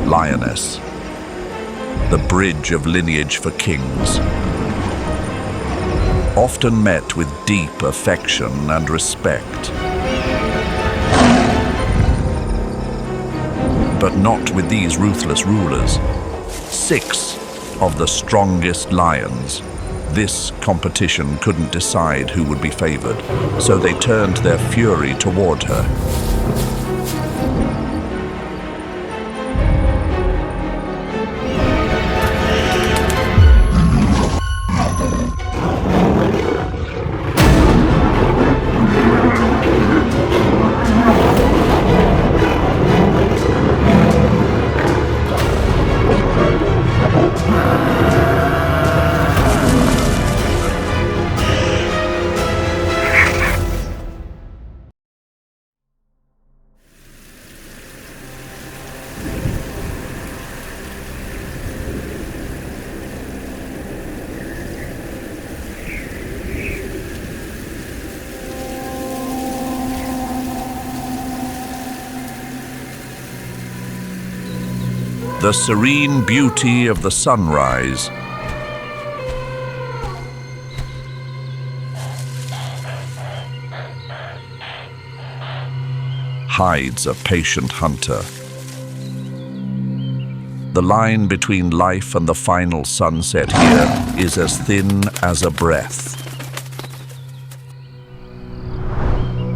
lioness, the bridge of lineage for kings, often met with deep affection and respect. But not with these ruthless rulers. 6 of the strongest lions. This competition couldn't decide who would be favored, so they turned their fury toward her. The serene beauty of the sunrise hides a patient hunter. The line between life and the final sunset here is as thin as a breath.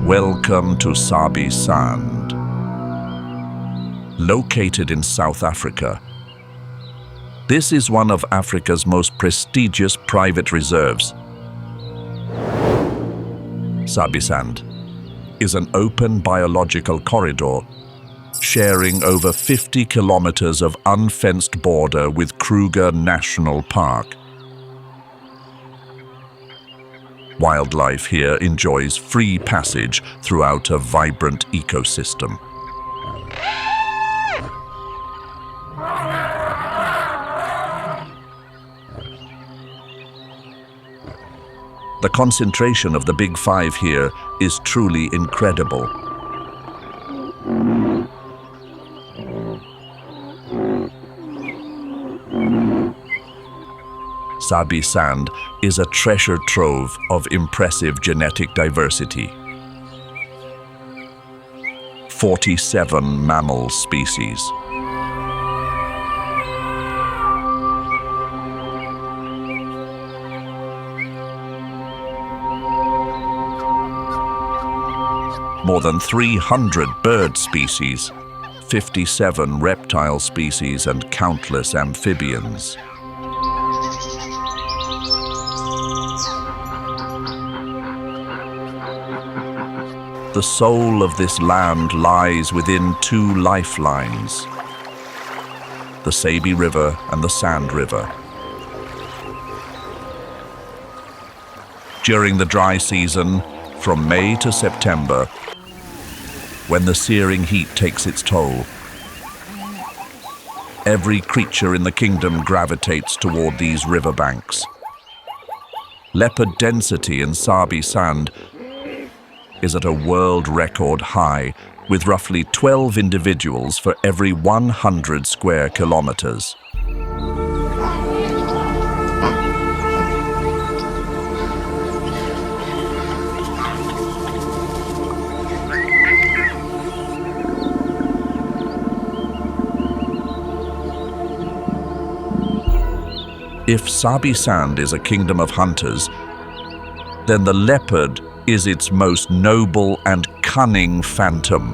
Welcome to Sabi Sand. Located in South Africa, this is one of Africa's most prestigious private reserves. Sabi Sand is an open biological corridor sharing over 50 kilometers of unfenced border with Kruger National Park. Wildlife here enjoys free passage throughout a vibrant ecosystem. The concentration of the Big Five here is truly incredible. Sabi Sand is a treasure trove of impressive genetic diversity. 47 mammal species. More than 300 bird species, 57 reptile species, and countless amphibians. The soul of this land lies within 2 lifelines, the Sabi River and the Sand River. During the dry season, from May to September, when the searing heat takes its toll, every creature in the kingdom gravitates toward these riverbanks. Leopard density in Sabi Sand is at a world record high, with roughly 12 individuals for every 100 square kilometers. If Sabi Sand is a kingdom of hunters, then the leopard is its most noble and cunning phantom.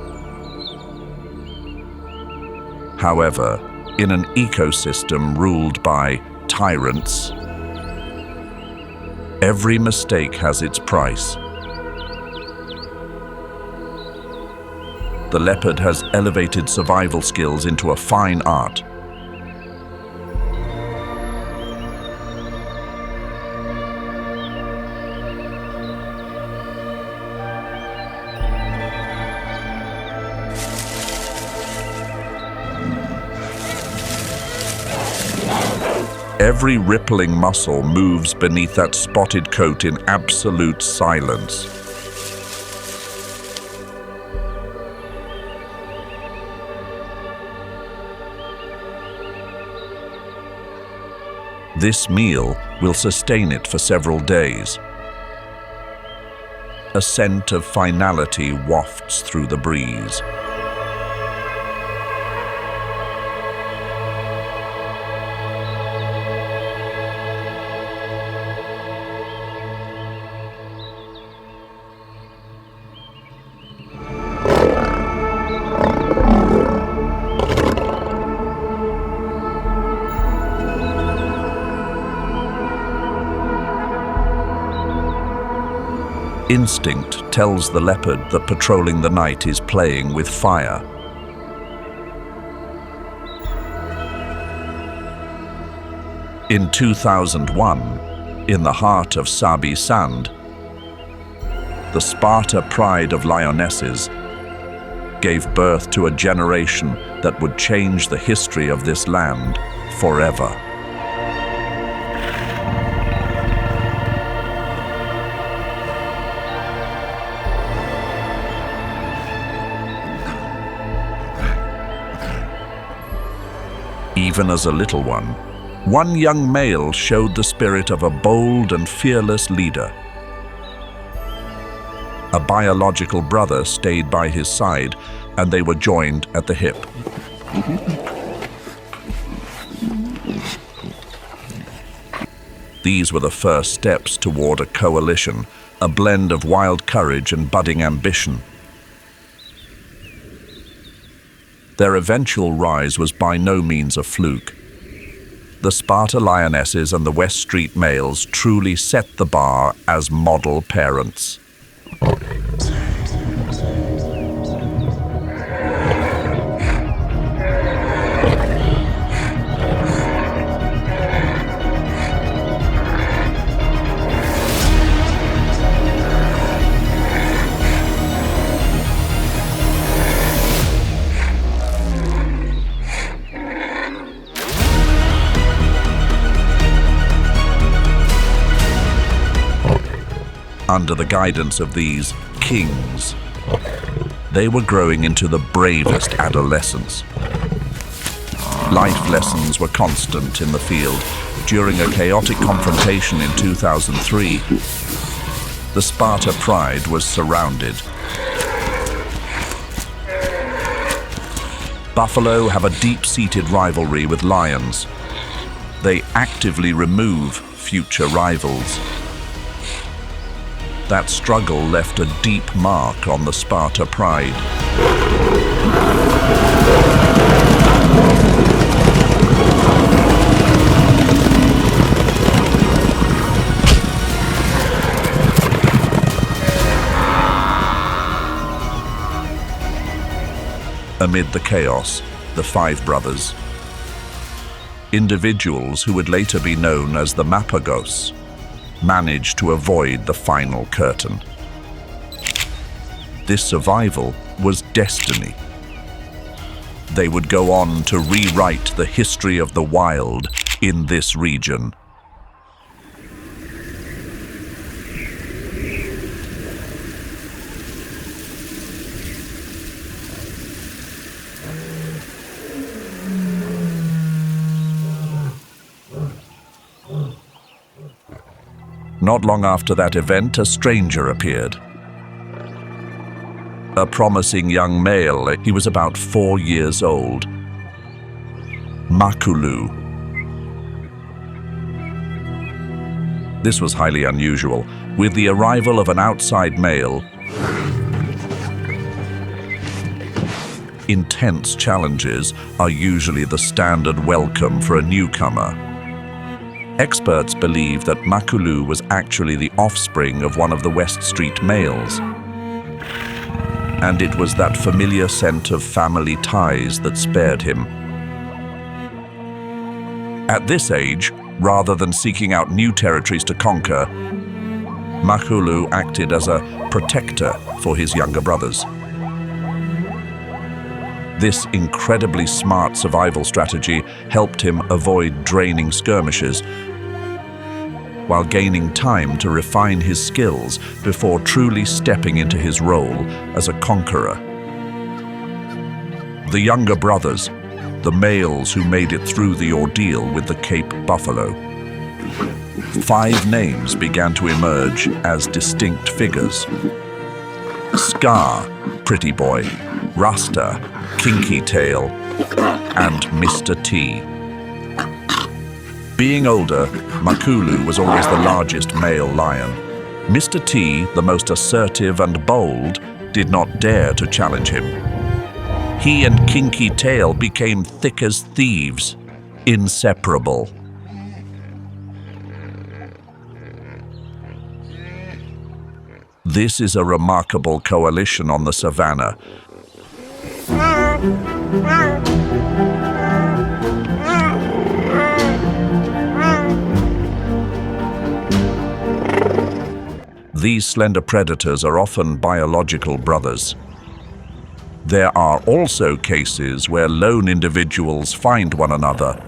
However, in an ecosystem ruled by tyrants, every mistake has its price. The leopard has elevated survival skills into a fine art. Every rippling muscle moves beneath that spotted coat in absolute silence. This meal will sustain it for several days. A scent of finality wafts through the breeze. Instinct tells the leopard that patrolling the night is playing with fire. In 2001, in the heart of Sabi Sand, the Sparta pride of lionesses gave birth to a generation that would change the history of this land forever. Even as a little one young male showed the spirit of a bold and fearless leader. A biological brother stayed by his side, and they were joined at the hip. These were the first steps toward a coalition, a blend of wild courage and budding ambition. Their eventual rise was by no means a fluke. The Sparta lionesses and the West Street males truly set the bar as model parents. Under the guidance of these kings, they were growing into the bravest adolescents. Life lessons were constant in the field. During a chaotic confrontation in 2003, the Sparta pride was surrounded. Buffalo have a deep-seated rivalry with lions. They actively remove future rivals. That struggle left a deep mark on the Sparta pride. Amid the chaos, the five brothers, individuals who would later be known as the Mapogos, managed to avoid the final curtain. This survival was destiny. They would go on to rewrite the history of the wild in this region. Not long after that event, a stranger appeared. A promising young male. He was about 4 years old. Makhulu. This was highly unusual. With the arrival of an outside male, intense challenges are usually the standard welcome for a newcomer. Experts believe that Makhulu was actually the offspring of one of the West Street males. And it was that familiar scent of family ties that spared him. At this age, rather than seeking out new territories to conquer, Makhulu acted as a protector for his younger brothers. This incredibly smart survival strategy helped him avoid draining skirmishes, while gaining time to refine his skills before truly stepping into his role as a conqueror. The younger brothers, the males who made it through the ordeal with the Cape buffalo, 5 names began to emerge as distinct figures. Scar, Pretty Boy, Rasta, Kinky Tail, and Mr. T. Being older, Makhulu was always the largest male lion. Mr. T, the most assertive and bold, did not dare to challenge him. He and Kinky Tail became thick as thieves, inseparable. This is a remarkable coalition on the savannah. These slender predators are often biological brothers. There are also cases where lone individuals find one another,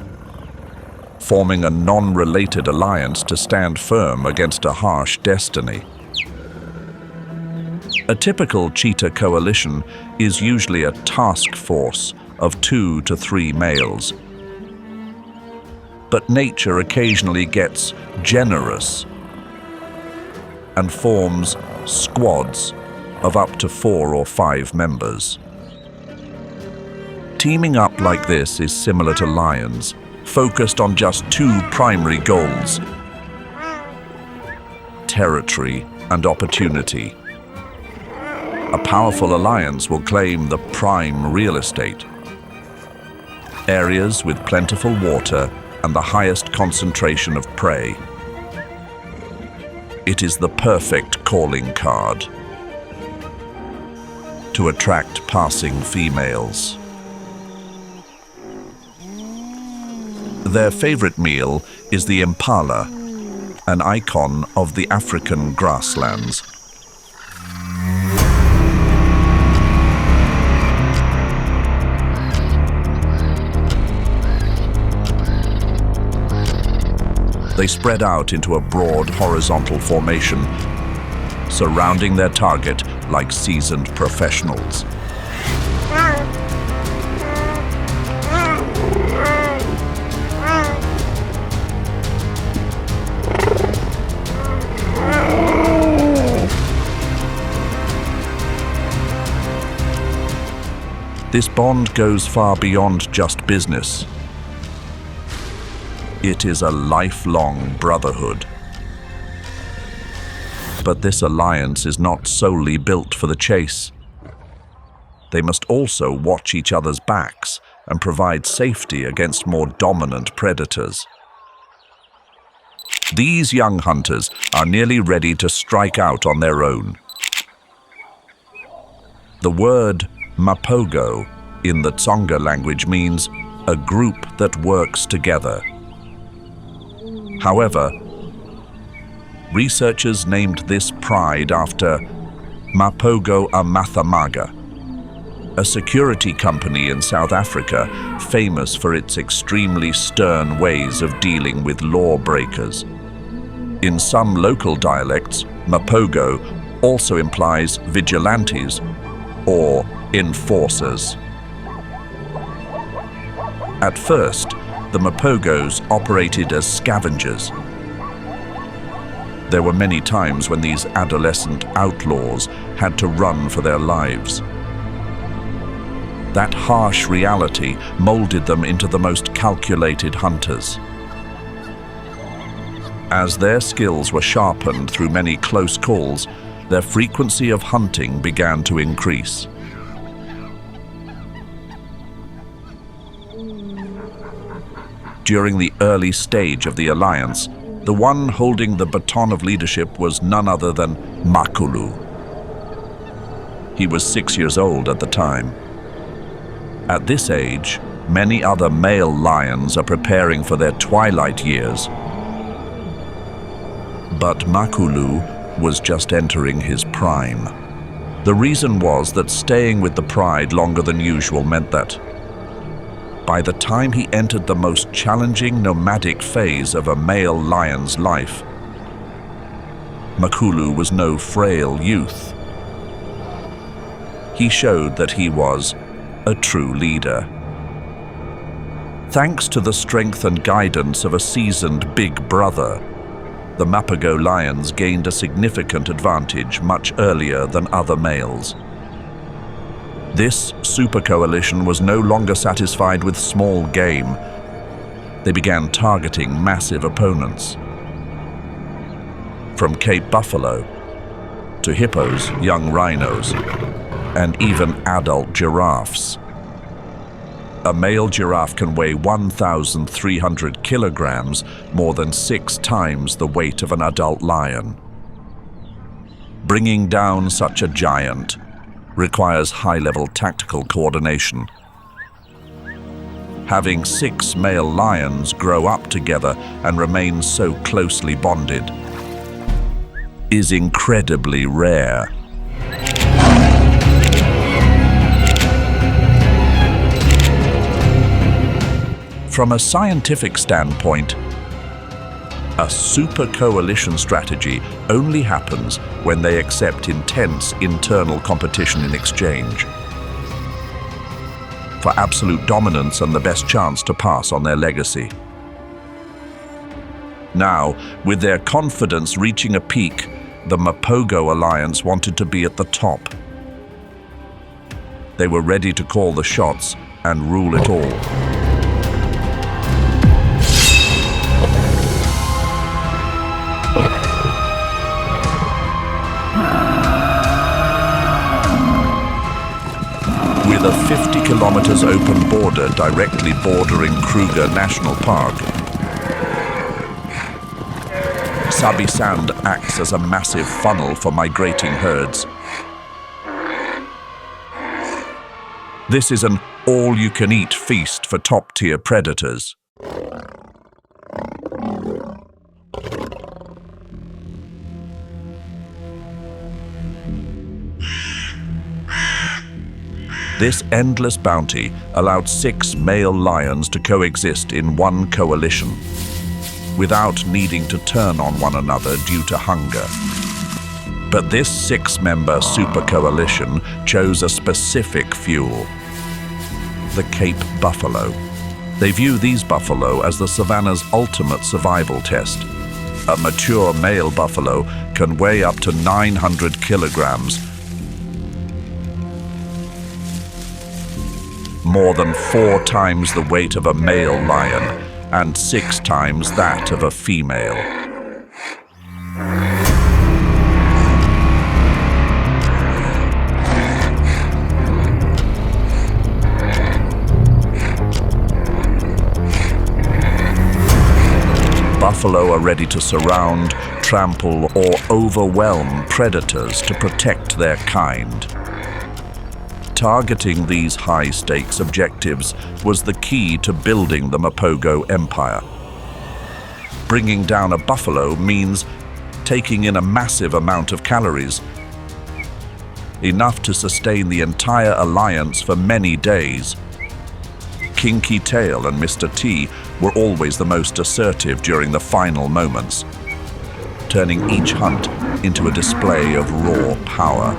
forming a non-related alliance to stand firm against a harsh destiny. A typical cheetah coalition is usually a task force of 2 to 3 males. But nature occasionally gets generous and forms squads of up to 4 or 5 members. Teaming up like this is similar to lions, focused on just 2 primary goals: territory and opportunity. A powerful alliance will claim the prime real estate, areas with plentiful water and the highest concentration of prey. It is the perfect calling card to attract passing females. Their favorite meal is the impala, an icon of the African grasslands. They spread out into a broad horizontal formation, surrounding their target like seasoned professionals. This bond goes far beyond just business. It is a lifelong brotherhood. But this alliance is not solely built for the chase. They must also watch each other's backs and provide safety against more dominant predators. These young hunters are nearly ready to strike out on their own. The word Mapogo in the Tsonga language means a group that works together. However, researchers named this pride after Mapogo Amathamaga, a security company in South Africa famous for its extremely stern ways of dealing with lawbreakers. In some local dialects, Mapogo also implies vigilantes or enforcers. At first, the Mapogos operated as scavengers. There were many times when these adolescent outlaws had to run for their lives. That harsh reality molded them into the most calculated hunters. As their skills were sharpened through many close calls, their frequency of hunting began to increase. During the early stage of the alliance, the one holding the baton of leadership was none other than Makhulu. He was 6 years old at the time. At this age, many other male lions are preparing for their twilight years. But Makhulu was just entering his prime. The reason was that staying with the pride longer than usual meant that by the time he entered the most challenging nomadic phase of a male lion's life, Makhulu was no frail youth. He showed that he was a true leader. Thanks to the strength and guidance of a seasoned big brother, the Mapogo lions gained a significant advantage much earlier than other males. This super coalition was no longer satisfied with small game. They began targeting massive opponents. From Cape buffalo to hippos, young rhinos, and even adult giraffes. A male giraffe can weigh 1,300 kilograms, more than 6 times the weight of an adult lion. Bringing down such a giant requires high-level tactical coordination. Having 6 male lions grow up together and remain so closely bonded is incredibly rare. From a scientific standpoint, a super coalition strategy only happens when they accept intense internal competition in exchange for absolute dominance and the best chance to pass on their legacy. Now, with their confidence reaching a peak, the Mapogo Alliance wanted to be at the top. They were ready to call the shots and rule it all. With a 50 kilometers open border directly bordering Kruger National Park, Sabi Sand acts as a massive funnel for migrating herds. This is an all-you-can-eat feast for top-tier predators. This endless bounty allowed 6 male lions to coexist in one coalition, without needing to turn on one another due to hunger. But this 6-member super coalition chose a specific fuel: the Cape buffalo. They view these buffalo as the savanna's ultimate survival test. A mature male buffalo can weigh up to 900 kilograms, more than 4 times the weight of a male lion and 6 times that of a female. Buffalo are ready to surround, trample, or overwhelm predators to protect their kind. Targeting these high-stakes objectives was the key to building the Mapogo Empire. Bringing down a buffalo means taking in a massive amount of calories, enough to sustain the entire alliance for many days. Kinky Tail and Mr. T were always the most assertive during the final moments, turning each hunt into a display of raw power.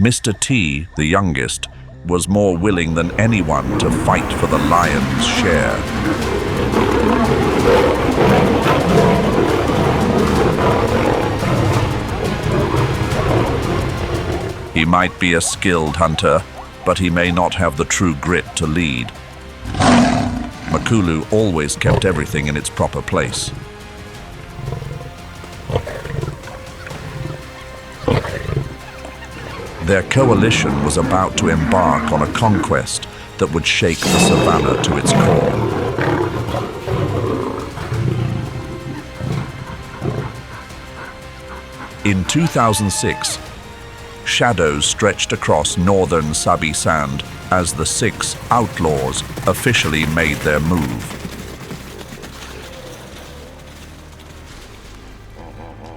Mr. T, the youngest, was more willing than anyone to fight for the lion's share. He might be a skilled hunter, but he may not have the true grit to lead. Makhulu always kept everything in its proper place. Their coalition was about to embark on a conquest that would shake the savanna to its core. In 2006, shadows stretched across northern Sabi Sand as the 6 outlaws officially made their move.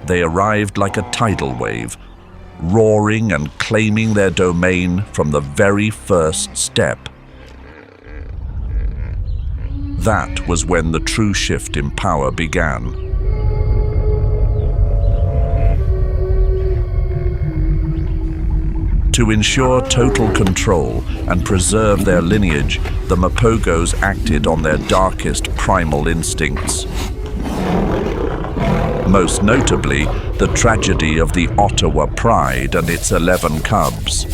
They arrived like a tidal wave, roaring and claiming their domain from the very first step. That was when the true shift in power began. To ensure total control and preserve their lineage, the Mapogos acted on their darkest primal instincts. Most notably, the tragedy of the Ottawa Pride and its 11 cubs.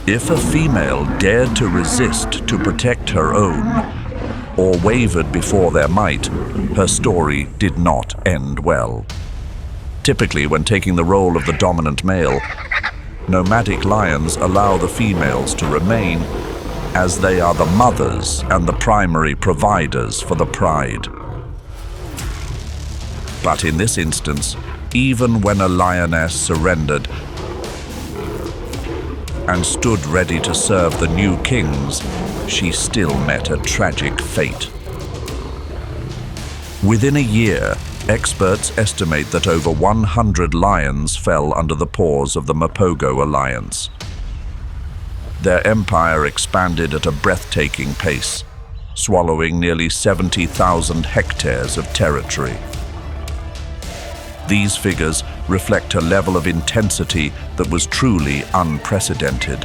If a female dared to resist to protect her own, or wavered before their might, her story did not end well. Typically, when taking the role of the dominant male, nomadic lions allow the females to remain, as they are the mothers and the primary providers for the pride. But in this instance, even when a lioness surrendered and stood ready to serve the new kings, she still met a tragic fate. Within a year, experts estimate that over 100 lions fell under the paws of the Mapogo alliance. Their empire expanded at a breathtaking pace, swallowing nearly 70,000 hectares of territory. These figures reflect a level of intensity that was truly unprecedented.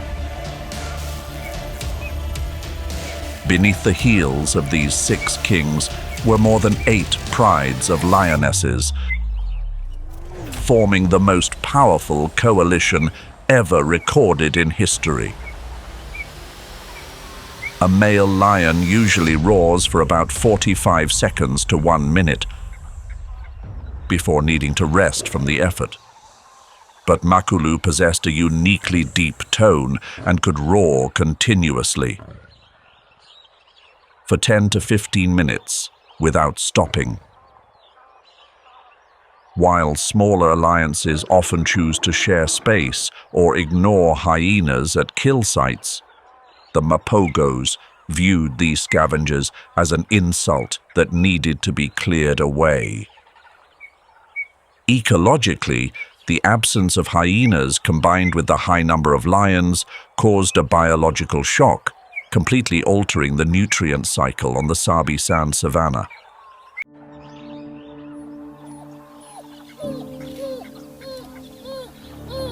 Beneath the heels of these 6 kings were more than 8 prides of lionesses, forming the most powerful coalition ever recorded in history. A male lion usually roars for about 45 seconds to 1 minute, before needing to rest from the effort. But Makhulu possessed a uniquely deep tone and could roar continuously for 10 to 15 minutes without stopping. While smaller alliances often choose to share space or ignore hyenas at kill sites, the Mapogos viewed these scavengers as an insult that needed to be cleared away. Ecologically, the absence of hyenas combined with the high number of lions caused a biological shock, completely altering the nutrient cycle on the Sabi Sand savanna.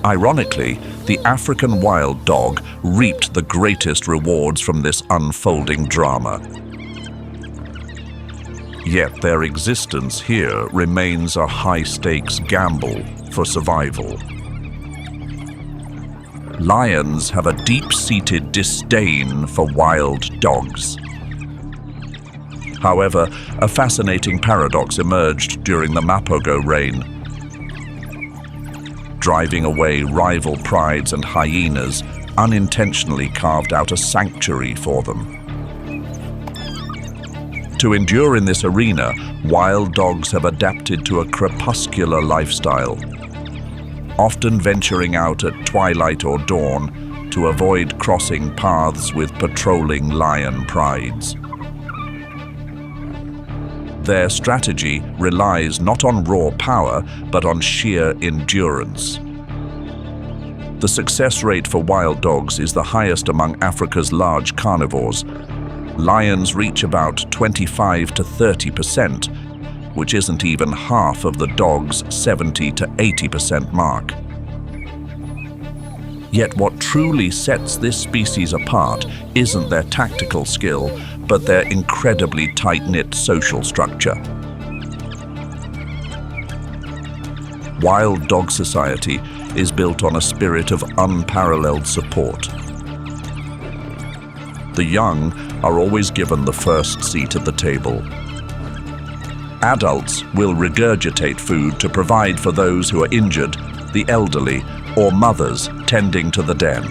Ironically, the African wild dog reaped the greatest rewards from this unfolding drama. Yet their existence here remains a high-stakes gamble for survival. Lions have a deep-seated disdain for wild dogs. However, a fascinating paradox emerged during the Mapogo reign. Driving away rival prides and hyenas unintentionally carved out a sanctuary for them. To endure in this arena, wild dogs have adapted to a crepuscular lifestyle, often venturing out at twilight or dawn to avoid crossing paths with patrolling lion prides. Their strategy relies not on raw power, but on sheer endurance. The success rate for wild dogs is the highest among Africa's large carnivores. Lions reach about 25 to 30%, which isn't even half of the dog's 70 to 80% mark. Yet what truly sets this species apart isn't their tactical skill, but their incredibly tight-knit social structure. Wild dog society is built on a spirit of unparalleled support. The young are always given the first seat at the table. Adults will regurgitate food to provide for those who are injured, the elderly, or mothers tending to the den.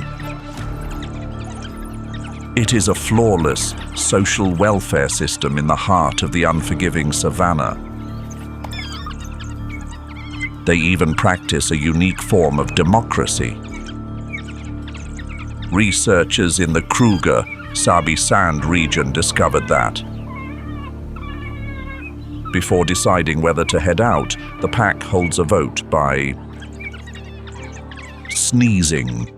It is a flawless social welfare system in the heart of the unforgiving savanna. They even practice a unique form of democracy. Researchers in the Kruger Sabi Sand region discovered that Before deciding whether to head out, the pack holds a vote by sneezing.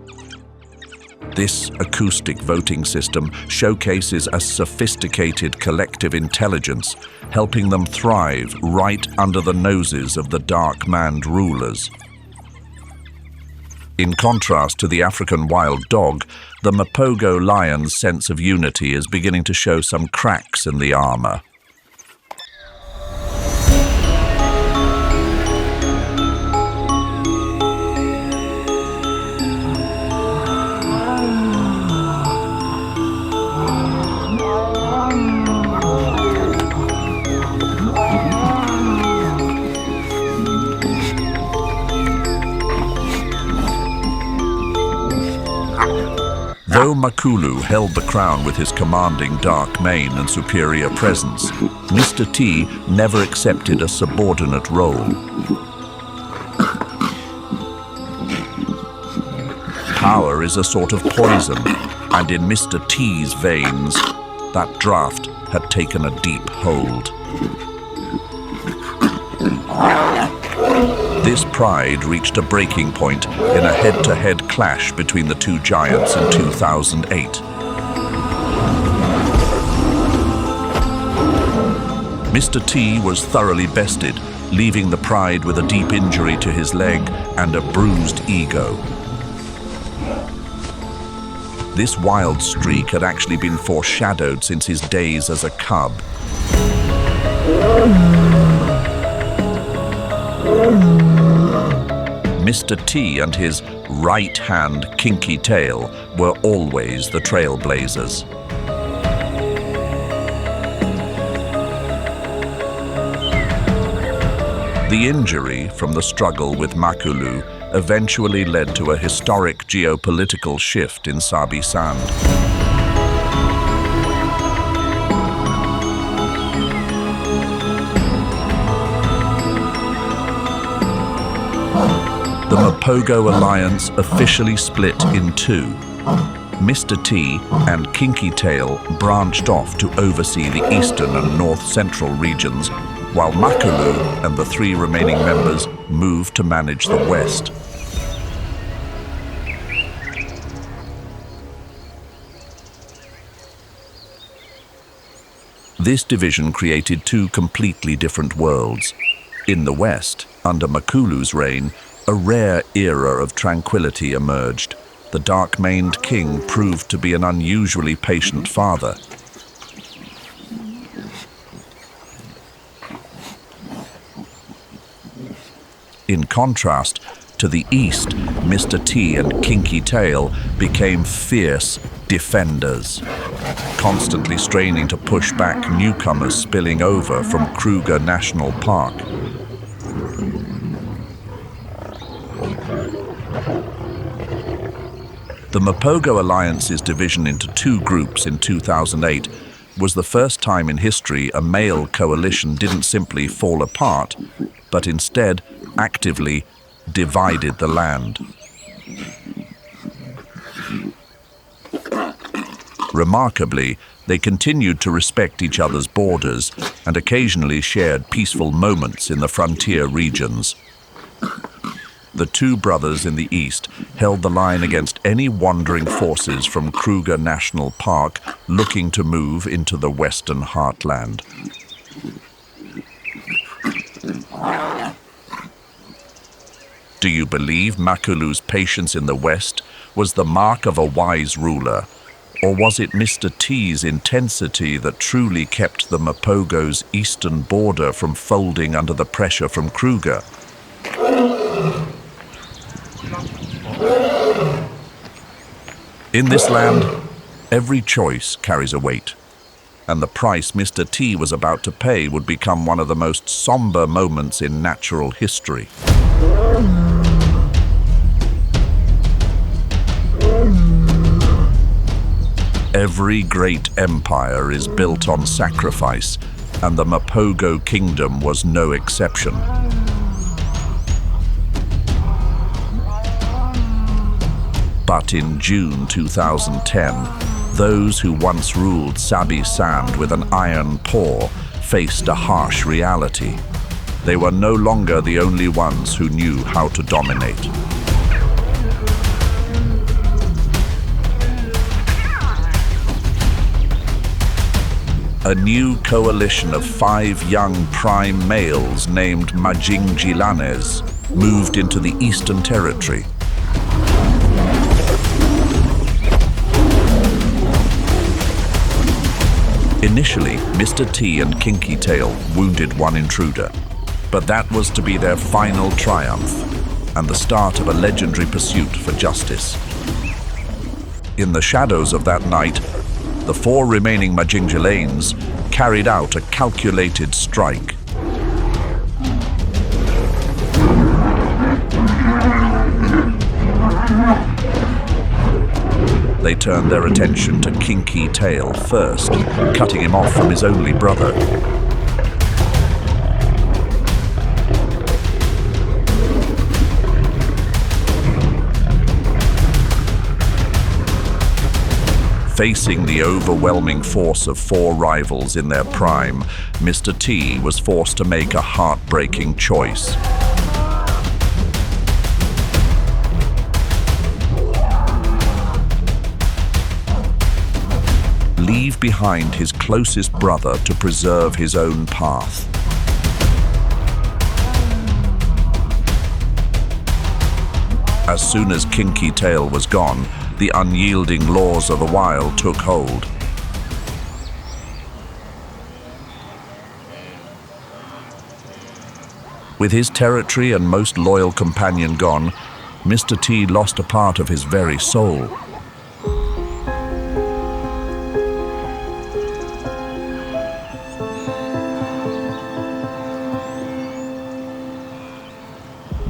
This acoustic voting system showcases a sophisticated collective intelligence, helping them thrive right under the noses of the dark-maned rulers. In contrast to the African wild dog, the Mapogo lion's sense of unity is beginning to show some cracks in the armor. Though Makhulu held the crown with his commanding dark mane and superior presence, Mr. T never accepted a subordinate role. Power is a sort of poison, and in Mr. T's veins, that draught had taken a deep hold. This pride reached a breaking point in a head-to-head clash between the two giants in 2008. Mr. T was thoroughly bested, leaving the pride with a deep injury to his leg and a bruised ego. This wild streak had actually been foreshadowed since his days as a cub. Mr. T and his right-hand kinky tail were always the trailblazers. The injury from the struggle with Makhulu eventually led to a historic geopolitical shift in Sabi Sand. The Mapogo alliance officially split in two. Mr. T and Kinky Tail branched off to oversee the eastern and north-central regions, while Makhulu and the three remaining members moved to manage the west. This division created two completely different worlds. In the west, under Makhulu's reign, a rare era of tranquility emerged. The dark-maned king proved to be an unusually patient father. In contrast, to the east, Mr. T and Kinky Tail became fierce defenders, constantly straining to push back newcomers spilling over from Kruger National Park. The Mapogo Alliance's division into two groups in 2008 was the first time in history a male coalition didn't simply fall apart, but instead actively divided the land. Remarkably, they continued to respect each other's borders and occasionally shared peaceful moments in the frontier regions. The two brothers in the east held the line against any wandering forces from Kruger National Park looking to move into the western heartland. Do you believe Makhulu's patience in the west was the mark of a wise ruler, or was it Mr. T's intensity that truly kept the Mapogo's eastern border from folding under the pressure from Kruger? In this land, every choice carries a weight, and the price Mr. T was about to pay would become one of the most somber moments in natural history. Every great empire is built on sacrifice, and the Mapogo kingdom was no exception. But in June 2010, those who once ruled Sabi Sand with an iron paw faced a harsh reality. They were no longer the only ones who knew how to dominate. A new coalition of 5 young prime males named Majingilanes moved into the Eastern Territory. Initially, Mr. T and Kinky Tail wounded one intruder, but that was to be their final triumph and the start of a legendary pursuit for justice. In the shadows of that night, the 4 remaining Majingilanes carried out a calculated strike. They turned their attention to Kinky Tail first, cutting him off from his only brother. Facing the overwhelming force of 4 rivals in their prime, Mr. T was forced to make a heartbreaking choice. Leave behind his closest brother to preserve his own path. As soon as Kinky Tail was gone, the unyielding laws of the wild took hold. With his territory and most loyal companion gone, Mr. T lost a part of his very soul.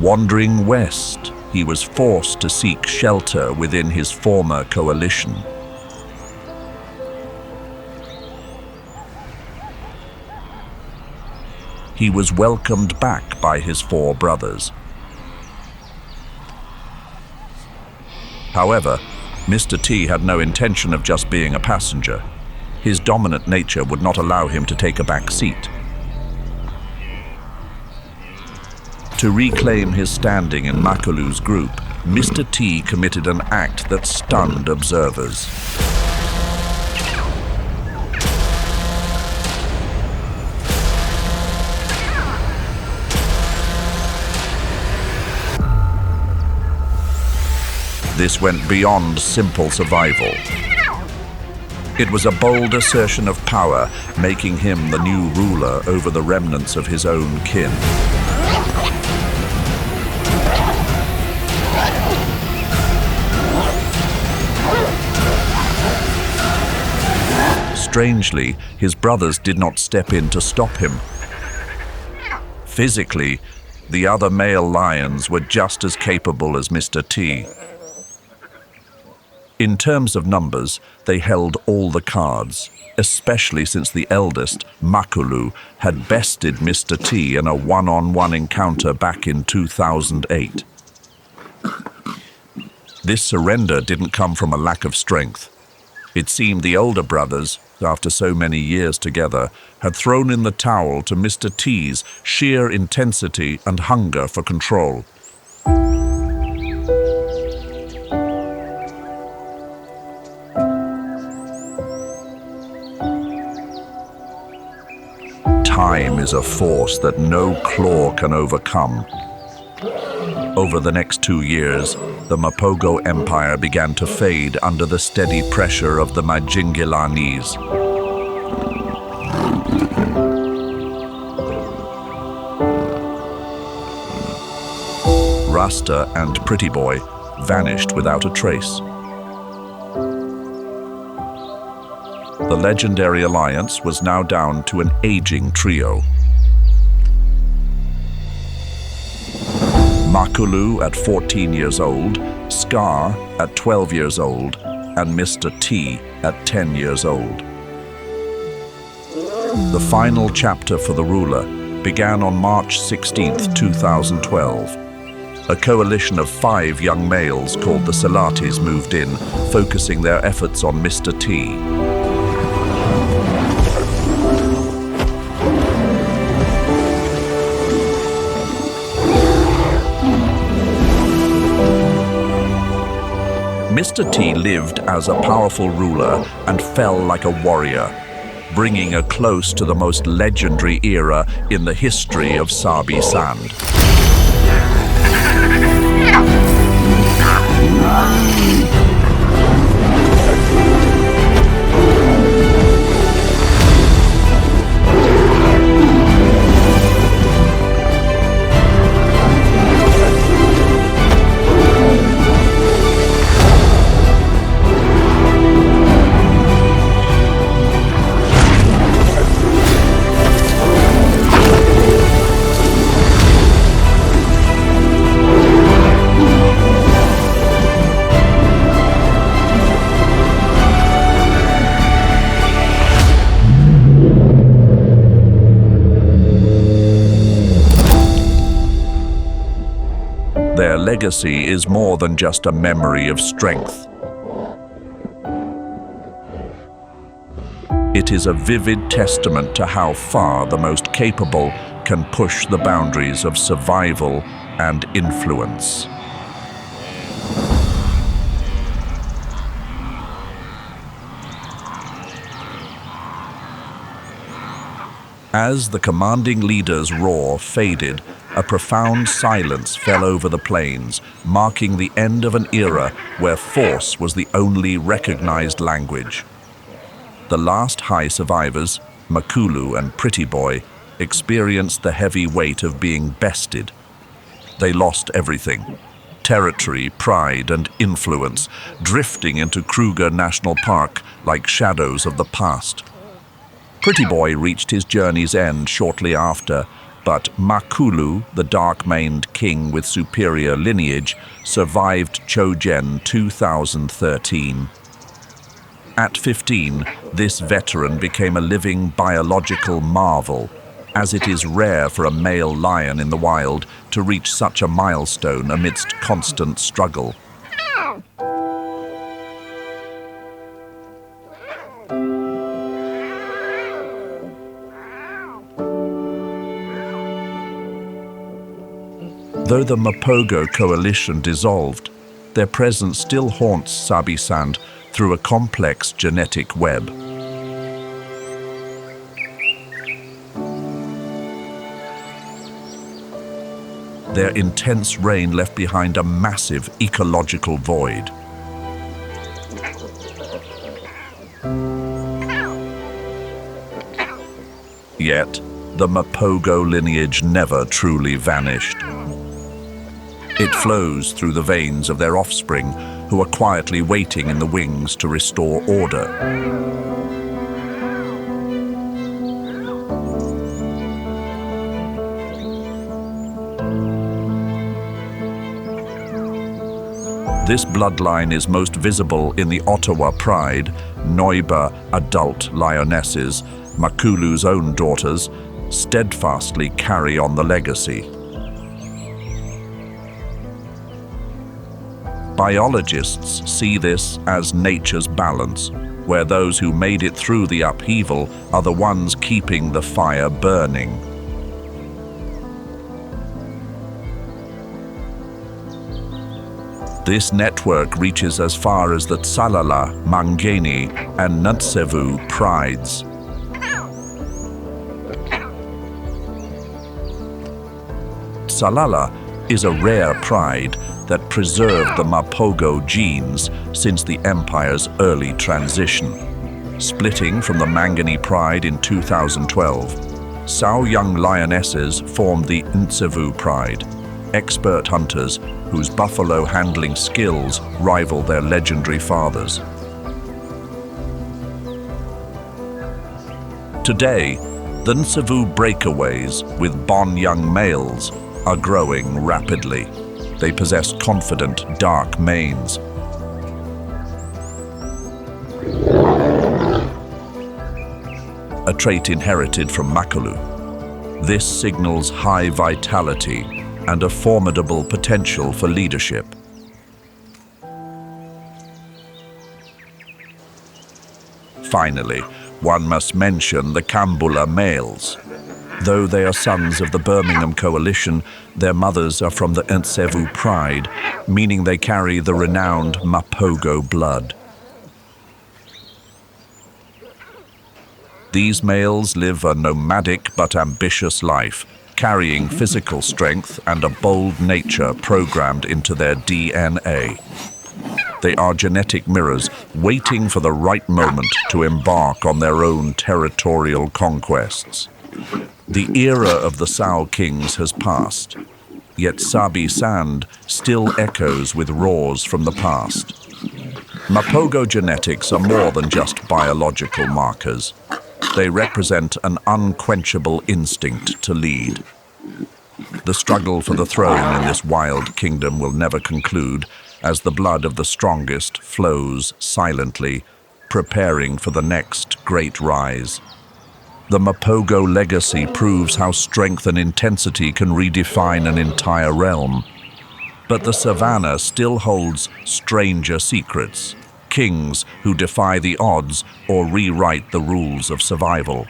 Wandering west, he was forced to seek shelter within his former coalition. He was welcomed back by his 4 brothers. However, Mr. T had no intention of just being a passenger. His dominant nature would not allow him to take a back seat. To reclaim his standing in Makhulu's group, Mr. T committed an act that stunned observers. This went beyond simple survival. It was a bold assertion of power, making him the new ruler over the remnants of his own kin. Strangely, his brothers did not step in to stop him. Physically, the other male lions were just as capable as Mr. T. In terms of numbers, they held all the cards, especially since the eldest, Makhulu, had bested Mr. T in a one-on-one encounter back in 2008. This surrender didn't come from a lack of strength. It seemed the older brothers, after so many years together, had thrown in the towel to Mr. T's sheer intensity and hunger for control. Time is a force that no claw can overcome. Over the next 2 years, the Mapogo Empire began to fade under the steady pressure of the Majingilanes. Rasta and Pretty Boy vanished without a trace. The legendary alliance was now down to an aging trio. Makhulu at 14 years old, Scar at 12 years old, and Mr. T at 10 years old. The final chapter for the ruler began on March 16, 2012. A coalition of 5 young males called the Salatis moved in, focusing their efforts on Mr. T. Mr. T lived as a powerful ruler and fell like a warrior, bringing a close to the most legendary era in the history of Sabi Sand. Their legacy is more than just a memory of strength. It is a vivid testament to how far the most capable can push the boundaries of survival and influence. As the commanding leader's roar faded, a profound silence fell over the plains, marking the end of an era where force was the only recognized language. The last high survivors, Makhulu and Pretty Boy, experienced the heavy weight of being bested. They lost everything: territory, pride, and influence, drifting into Kruger National Park like shadows of the past. Pretty Boy reached his journey's end shortly after, but Makhulu, the dark-maned king with superior lineage, survived Chogen 2013. At 15, this veteran became a living biological marvel, as it is rare for a male lion in the wild to reach such a milestone amidst constant struggle. Though the Mapogo coalition dissolved, their presence still haunts Sabi Sand through a complex genetic web. Their intense reign left behind a massive ecological void. Yet, the Mapogo lineage never truly vanished. It flows through the veins of their offspring, who are quietly waiting in the wings to restore order. This bloodline is most visible in the Ottawa Pride, Noiba adult lionesses, Makhulu's own daughters, steadfastly carry on the legacy. Biologists see this as nature's balance, where those who made it through the upheaval are the ones keeping the fire burning. This network reaches as far as the Tsalala, Mangeni, and Ntsevu prides. Tsalala is a rare pride that preserved the Mapogo genes since the empire's early transition. Splitting from the Mangeni Pride in 2012, Sao young lionesses formed the Ntsevu Pride, expert hunters whose buffalo handling skills rival their legendary fathers. Today, the Ntsevu breakaways with Bon young males are growing rapidly. They possess confident, dark manes. A trait inherited from Makhulu. This signals high vitality and a formidable potential for leadership. Finally, one must mention the Kambula males. Though they are sons of the Birmingham Coalition, Their mothers are from the Ntsevu pride, meaning they carry the renowned Mapogo blood. These males live a nomadic but ambitious life, carrying physical strength and a bold nature programmed into their DNA. They are genetic mirrors, waiting for the right moment to embark on their own territorial conquests. The era of the Sao kings has passed, yet Sabi Sand still echoes with roars from the past. Mapogo genetics are more than just biological markers. They represent an unquenchable instinct to lead. The struggle for the throne in this wild kingdom will never conclude, as the blood of the strongest flows silently, preparing for the next great rise. The Mapogo legacy proves how strength and intensity can redefine an entire realm. But the savannah still holds stranger secrets, kings who defy the odds or rewrite the rules of survival.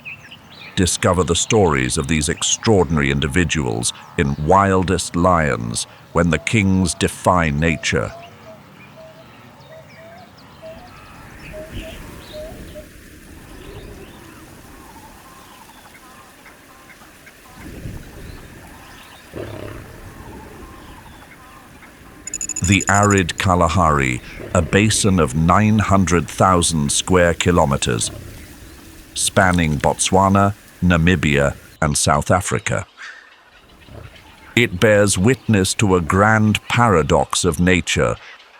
Discover the stories of these extraordinary individuals in Wildest Lions, when the kings defy nature. The arid Kalahari, a basin of 900,000 square kilometers, spanning Botswana, Namibia, and South Africa. It bears witness to a grand paradox of nature,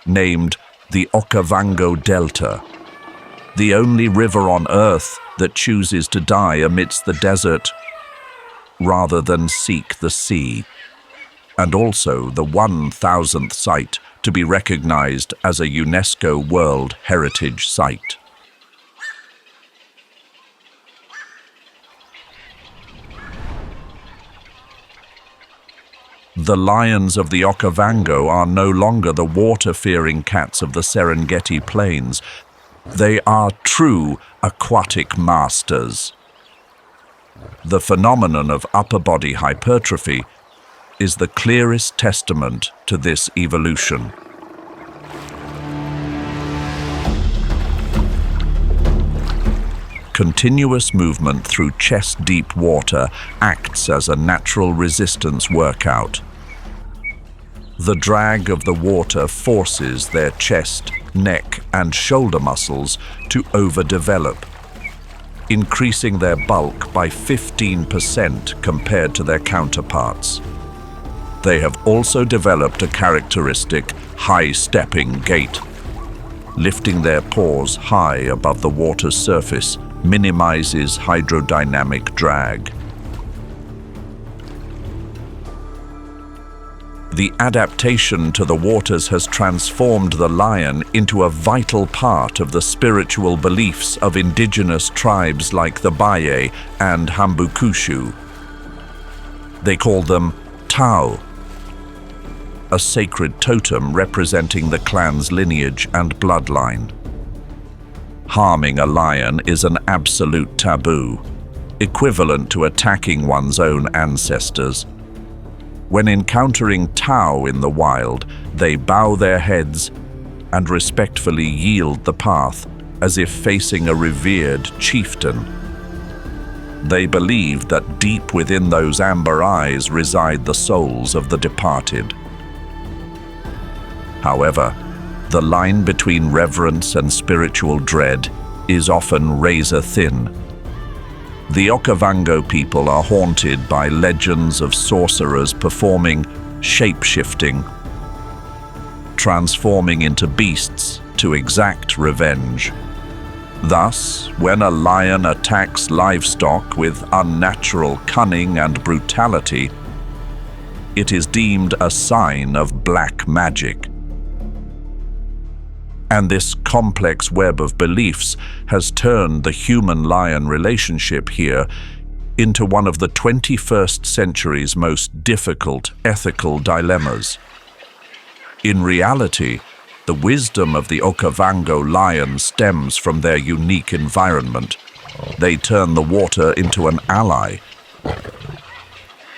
named the Okavango Delta, the only river on Earth that chooses to die amidst the desert rather than seek the sea, and also the 1,000th site to be recognized as a UNESCO World Heritage Site. The lions of the Okavango are no longer the water-fearing cats of the Serengeti Plains. They are true aquatic masters. The phenomenon of upper body hypertrophy is the clearest testament to this evolution. Continuous movement through chest-deep water acts as a natural resistance workout. The drag of the water forces their chest, neck, and shoulder muscles to overdevelop, increasing their bulk by 15% compared to their counterparts. They have also developed a characteristic high-stepping gait. Lifting their paws high above the water's surface minimizes hydrodynamic drag. The adaptation to the waters has transformed the lion into a vital part of the spiritual beliefs of indigenous tribes like the Baye and Hambukushu. They call them Tau, a sacred totem representing the clan's lineage and bloodline. Harming a lion is an absolute taboo, equivalent to attacking one's own ancestors. When encountering Tau in the wild, they bow their heads and respectfully yield the path, as if facing a revered chieftain. They believe that deep within those amber eyes reside the souls of the departed. However, the line between reverence and spiritual dread is often razor-thin. The Okavango people are haunted by legends of sorcerers performing shape-shifting, transforming into beasts to exact revenge. Thus, when a lion attacks livestock with unnatural cunning and brutality, it is deemed a sign of black magic. And this complex web of beliefs has turned the human-lion relationship here into one of the 21st century's most difficult ethical dilemmas. In reality, the wisdom of the Okavango lion stems from their unique environment. They turn the water into an ally.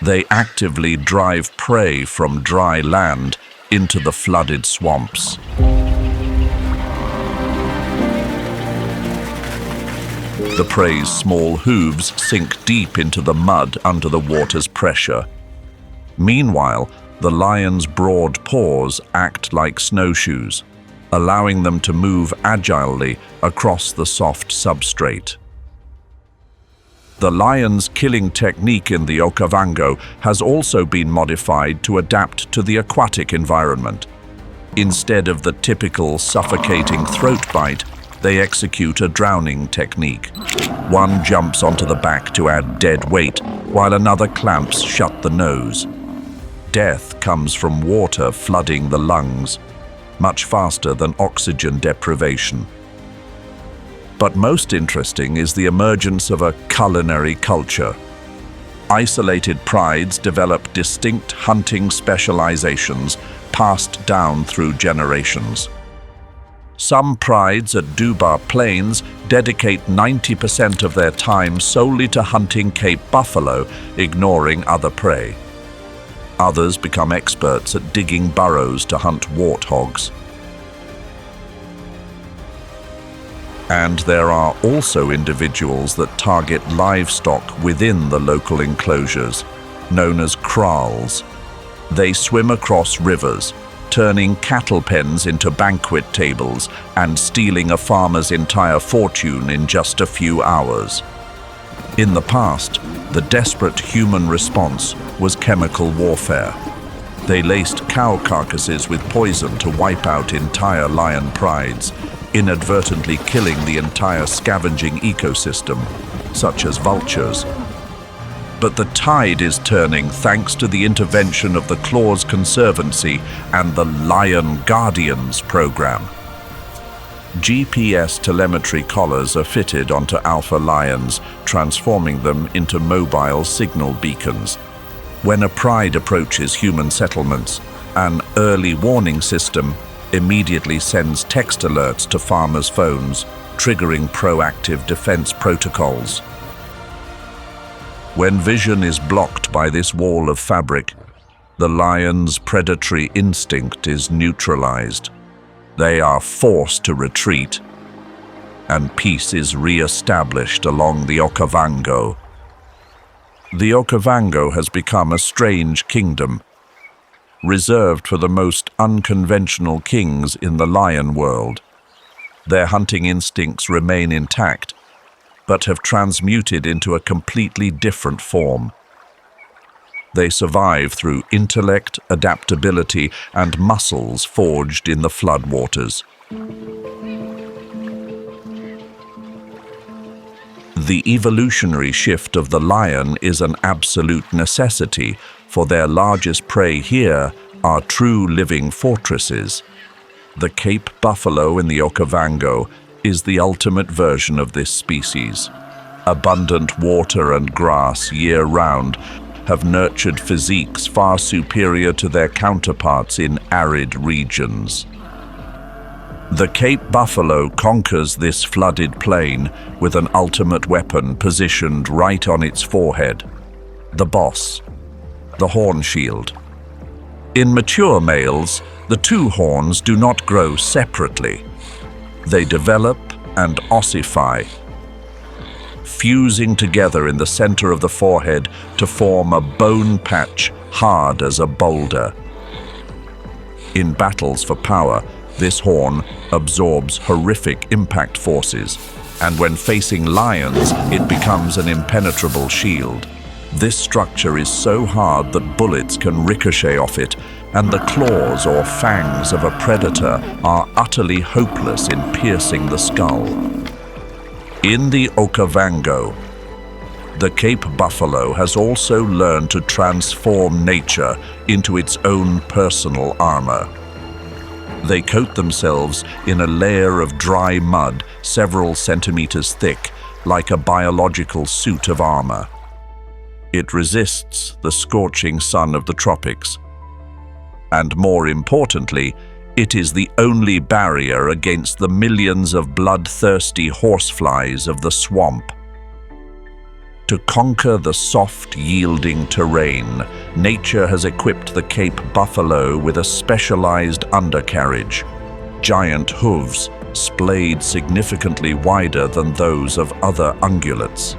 They actively drive prey from dry land into the flooded swamps. The prey's small hooves sink deep into the mud under the water's pressure. Meanwhile, the lion's broad paws act like snowshoes, allowing them to move agilely across the soft substrate. The lion's killing technique in the Okavango has also been modified to adapt to the aquatic environment. Instead of the typical suffocating throat bite, they execute a drowning technique. One jumps onto the back to add dead weight, while another clamps shut the nose. Death comes from water flooding the lungs, much faster than oxygen deprivation. But most interesting is the emergence of a culinary culture. Isolated prides develop distinct hunting specializations passed down through generations. Some prides at Dubar Plains dedicate 90% of their time solely to hunting Cape buffalo, ignoring other prey. Others become experts at digging burrows to hunt warthogs. And there are also individuals that target livestock within the local enclosures, known as kraals. They swim across rivers, turning cattle pens into banquet tables and stealing a farmer's entire fortune in just a few hours. In the past, the desperate human response was chemical warfare. They laced cow carcasses with poison to wipe out entire lion prides, inadvertently killing the entire scavenging ecosystem, such as vultures. But the tide is turning thanks to the intervention of the Claws Conservancy and the Lion Guardians program. GPS telemetry collars are fitted onto alpha lions, transforming them into mobile signal beacons. When a pride approaches human settlements, an early warning system immediately sends text alerts to farmers' phones, triggering proactive defense protocols. When vision is blocked by this wall of fabric, the lion's predatory instinct is neutralized. They are forced to retreat, and peace is re-established along the Okavango. The Okavango has become a strange kingdom, reserved for the most unconventional kings in the lion world. Their hunting instincts remain intact, but have transmuted into a completely different form. They survive through intellect, adaptability, and muscles forged in the floodwaters. The evolutionary shift of the lion is an absolute necessity, for their largest prey here are true living fortresses. The Cape buffalo in the Okavango is the ultimate version of this species. Abundant water and grass year-round have nurtured physiques far superior to their counterparts in arid regions. The Cape buffalo conquers this flooded plain with an ultimate weapon positioned right on its forehead, the boss, the horn shield. In mature males, the two horns do not grow separately. They develop and ossify, fusing together in the center of the forehead to form a bone patch hard as a boulder. In battles for power, this horn absorbs horrific impact forces, and when facing lions, it becomes an impenetrable shield. This structure is so hard that bullets can ricochet off it, and the claws or fangs of a predator are utterly hopeless in piercing the skull. In the Okavango, the Cape buffalo has also learned to transform nature into its own personal armor. They coat themselves in a layer of dry mud several centimeters thick, like a biological suit of armor. It resists the scorching sun of the tropics. And more importantly, it is the only barrier against the millions of bloodthirsty horseflies of the swamp. To conquer the soft, yielding terrain, nature has equipped the Cape buffalo with a specialized undercarriage, giant hooves splayed significantly wider than those of other ungulates.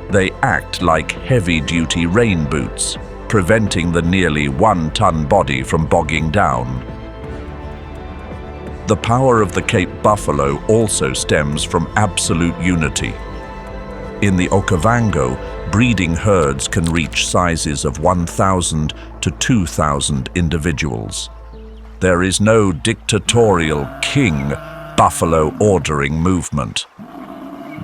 They act like heavy-duty rain boots, preventing the nearly 1-ton body from bogging down. The power of the Cape buffalo also stems from absolute unity. In the Okavango, breeding herds can reach sizes of 1,000 to 2,000 individuals. There is no dictatorial king buffalo ordering movement.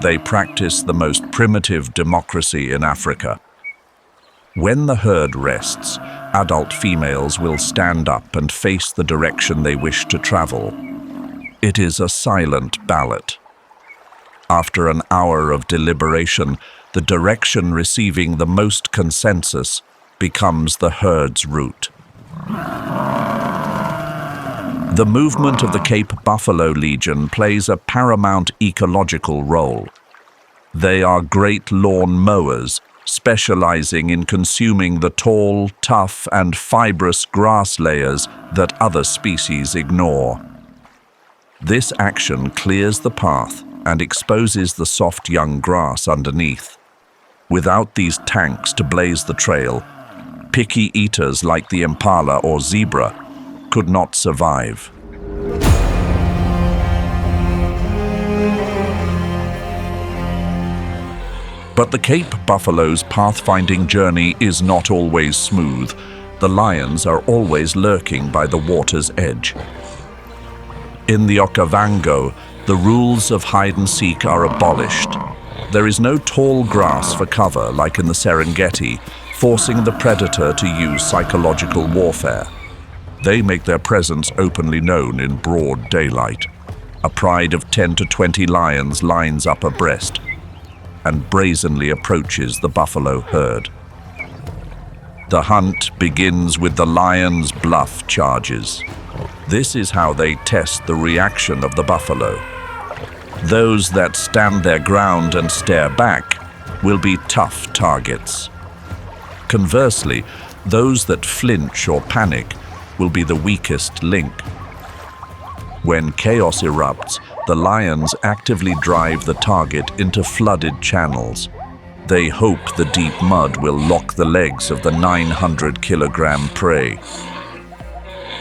They practice the most primitive democracy in Africa. When the herd rests, adult females will stand up and face the direction they wish to travel. It is a silent ballot. After an hour of deliberation, the direction receiving the most consensus becomes the herd's route. The movement of the Cape Buffalo Legion plays a paramount ecological role. They are great lawn mowers, specializing in consuming the tall, tough, and fibrous grass layers that other species ignore. This action clears the path and exposes the soft young grass underneath. Without these tanks to blaze the trail, picky eaters like the impala or zebra could not survive. But the Cape buffalo's pathfinding journey is not always smooth. The lions are always lurking by the water's edge. In the Okavango, the rules of hide-and-seek are abolished. There is no tall grass for cover like in the Serengeti, forcing the predator to use psychological warfare. They make their presence openly known in broad daylight. A pride of 10 to 20 lions lines up abreast and brazenly approaches the buffalo herd. The hunt begins with the lions' bluff charges. This is how they test the reaction of the buffalo. Those that stand their ground and stare back will be tough targets. Conversely, those that flinch or panic will be the weakest link. When chaos erupts, the lions actively drive the target into flooded channels. They hope the deep mud will lock the legs of the 900-kilogram prey.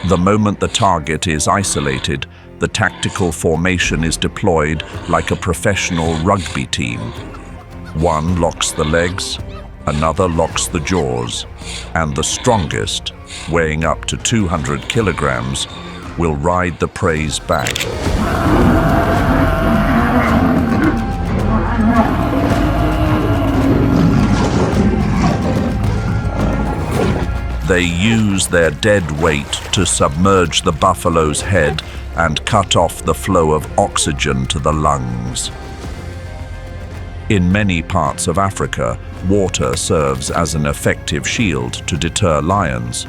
The moment the target is isolated, the tactical formation is deployed like a professional rugby team. One locks the legs, another locks the jaws, and the strongest, weighing up to 200 kilograms, will ride the prey's back. They use their dead weight to submerge the buffalo's head and cut off the flow of oxygen to the lungs. In many parts of Africa, water serves as an effective shield to deter lions.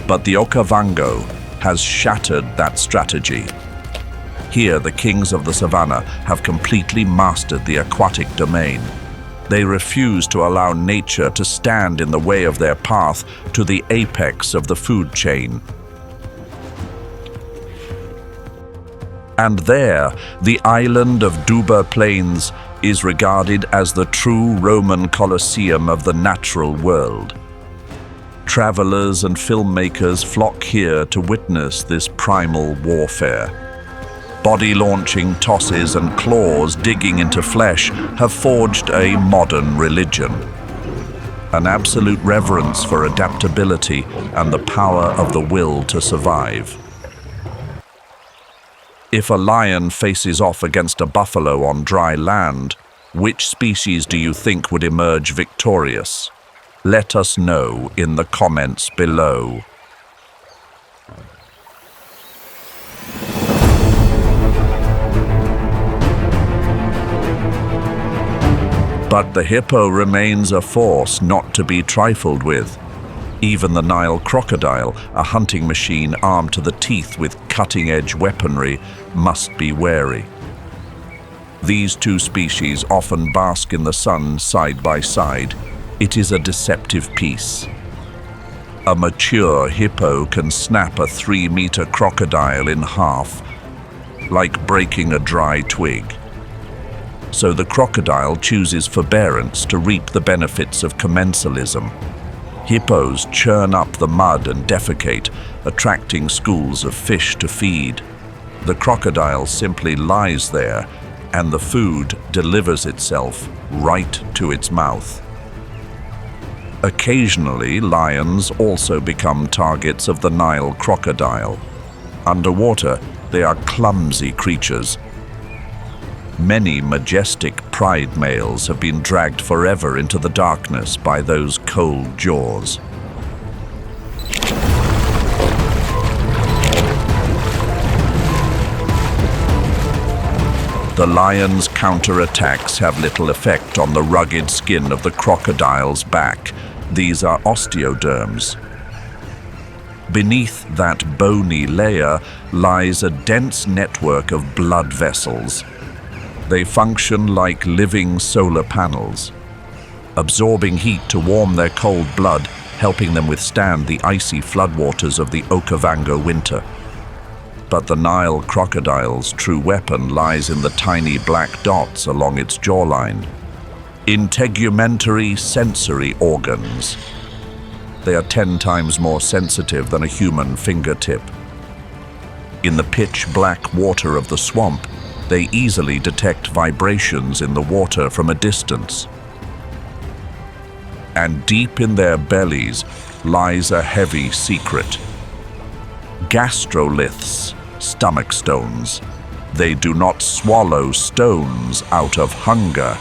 But the Okavango has shattered that strategy. Here, the kings of the savannah have completely mastered the aquatic domain. They refuse to allow nature to stand in the way of their path to the apex of the food chain. And there, the island of Duba Plains is regarded as the true Roman Colosseum of the natural world. Travelers and filmmakers flock here to witness this primal warfare. Body-launching tosses and claws digging into flesh have forged a modern religion. An absolute reverence for adaptability and the power of the will to survive. If a lion faces off against a buffalo on dry land, which species do you think would emerge victorious? Let us know in the comments below. But the hippo remains a force not to be trifled with. Even the Nile crocodile, a hunting machine armed to the teeth with cutting-edge weaponry, must be wary. These two species often bask in the sun side by side. It is a deceptive piece. A mature hippo can snap a 3-meter crocodile in half, like breaking a dry twig. So the crocodile chooses forbearance to reap the benefits of commensalism. Hippos churn up the mud and defecate, attracting schools of fish to feed. The crocodile simply lies there, and the food delivers itself right to its mouth. Occasionally, lions also become targets of the Nile crocodile. Underwater, they are clumsy creatures. Many majestic pride males have been dragged forever into the darkness by those cold jaws. The lion's counterattacks have little effect on the rugged skin of the crocodile's back. These are osteoderms. Beneath that bony layer lies a dense network of blood vessels. They function like living solar panels, absorbing heat to warm their cold blood, helping them withstand the icy floodwaters of the Okavango winter. But the Nile crocodile's true weapon lies in the tiny black dots along its jawline. Integumentary sensory organs. They are 10 times more sensitive than a human fingertip. In the pitch-black water of the swamp, they easily detect vibrations in the water from a distance. And deep in their bellies lies a heavy secret. Gastroliths, stomach stones. They do not swallow stones out of hunger.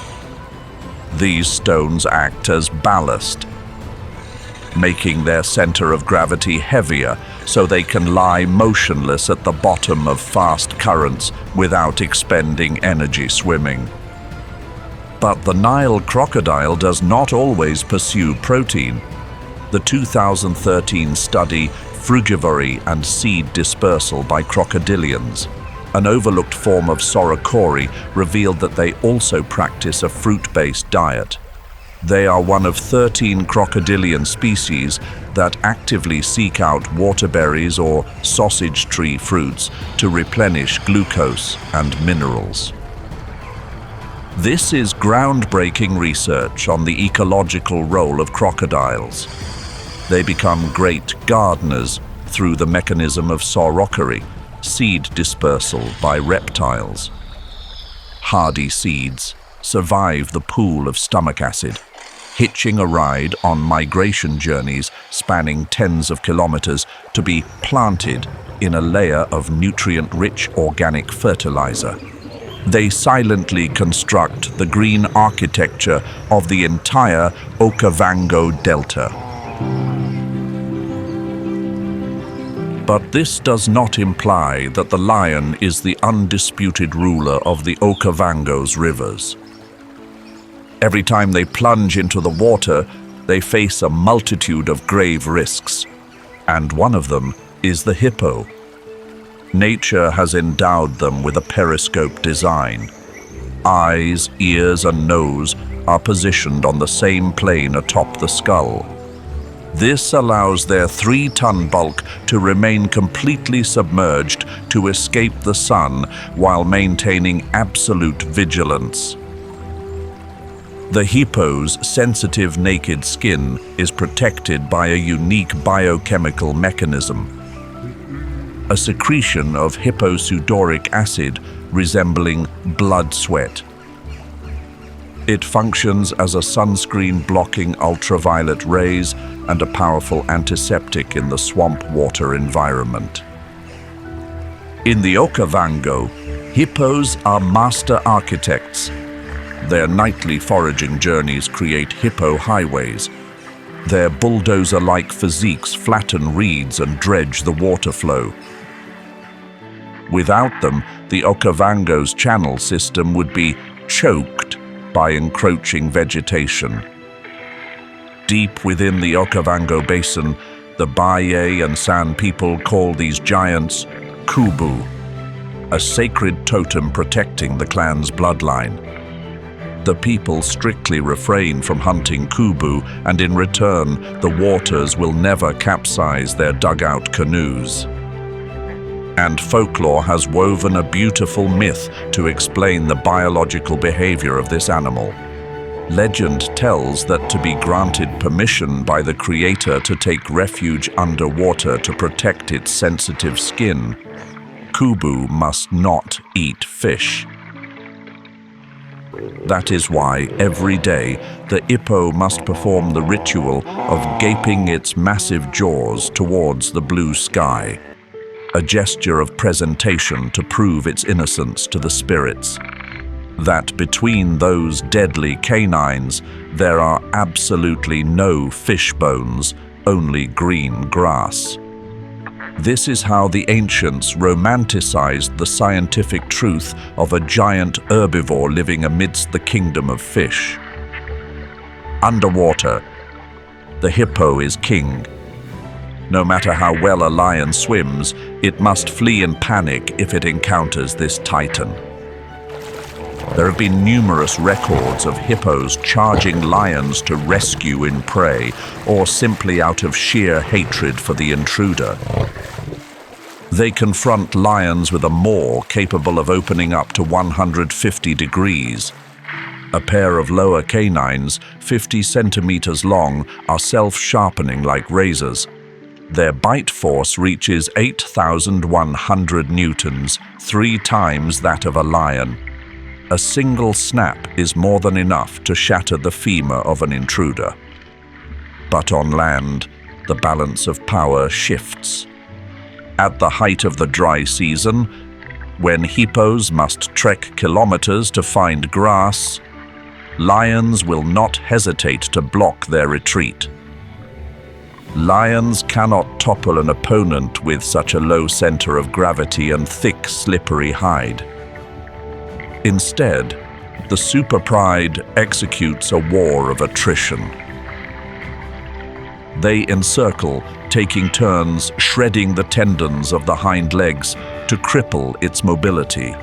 These stones act as ballast, making their center of gravity heavier so they can lie motionless at the bottom of fast currents without expending energy swimming. But the Nile crocodile does not always pursue protein. The 2013 study Frugivory and Seed Dispersal by Crocodilians, an overlooked form of sororicori, revealed that they also practice a fruit-based diet. They are one of 13 crocodilian species that actively seek out waterberries or sausage tree fruits to replenish glucose and minerals. This is groundbreaking research on the ecological role of crocodiles. They become great gardeners through the mechanism of sororicori, seed dispersal by reptiles. Hardy seeds survive the pool of stomach acid, hitching a ride on migration journeys spanning tens of kilometers to be planted in a layer of nutrient-rich organic fertilizer. They silently construct the green architecture of the entire Okavango Delta. But this does not imply that the lion is the undisputed ruler of the Okavango's rivers. Every time they plunge into the water, they face a multitude of grave risks, and one of them is the hippo. Nature has endowed them with a periscope design. Eyes, ears, and nose are positioned on the same plane atop the skull. This allows their 3-ton bulk to remain completely submerged to escape the sun while maintaining absolute vigilance. The hippo's sensitive naked skin is protected by a unique biochemical mechanism, a secretion of hipposudoric acid resembling blood sweat. It functions as a sunscreen blocking ultraviolet rays and a powerful antiseptic in the swamp water environment. In the Okavango, hippos are master architects. Their nightly foraging journeys create hippo highways. Their bulldozer-like physiques flatten reeds and dredge the water flow. Without them, the Okavango's channel system would be choked by encroaching vegetation. Deep within the Okavango Basin, the Baye and San people call these giants kubu. a sacred totem protecting the clan's bloodline. The people strictly refrain from hunting kubu, and in return, the waters will never capsize their dugout canoes. And folklore has woven a beautiful myth to explain the biological behavior of this animal. Legend tells that to be granted permission by the creator to take refuge underwater to protect its sensitive skin, kubu must not eat fish. That is why, every day, the hippo must perform the ritual of gaping its massive jaws towards the blue sky, a gesture of presentation to prove its innocence to the spirits. That between those deadly canines, there are absolutely no fish bones, only green grass. This is how the ancients romanticized the scientific truth of a giant herbivore living amidst the kingdom of fish. Underwater, the hippo is king. No matter how well a lion swims, it must flee in panic if it encounters this titan. There have been numerous records of hippos charging lions to rescue in prey, or simply out of sheer hatred for the intruder. They confront lions with a maw capable of opening up to 150 degrees. A pair of lower canines, 50 centimeters long, are self-sharpening like razors. Their bite force reaches 8,100 newtons, 3 times that of a lion. A single snap is more than enough to shatter the femur of an intruder. But on land, the balance of power shifts. At the height of the dry season, when hippos must trek kilometers to find grass, lions will not hesitate to block their retreat. Lions cannot topple an opponent with such a low center of gravity and thick, slippery hide. Instead, the super pride executes a war of attrition. They encircle, taking turns shredding the tendons of the hind legs to cripple its mobility.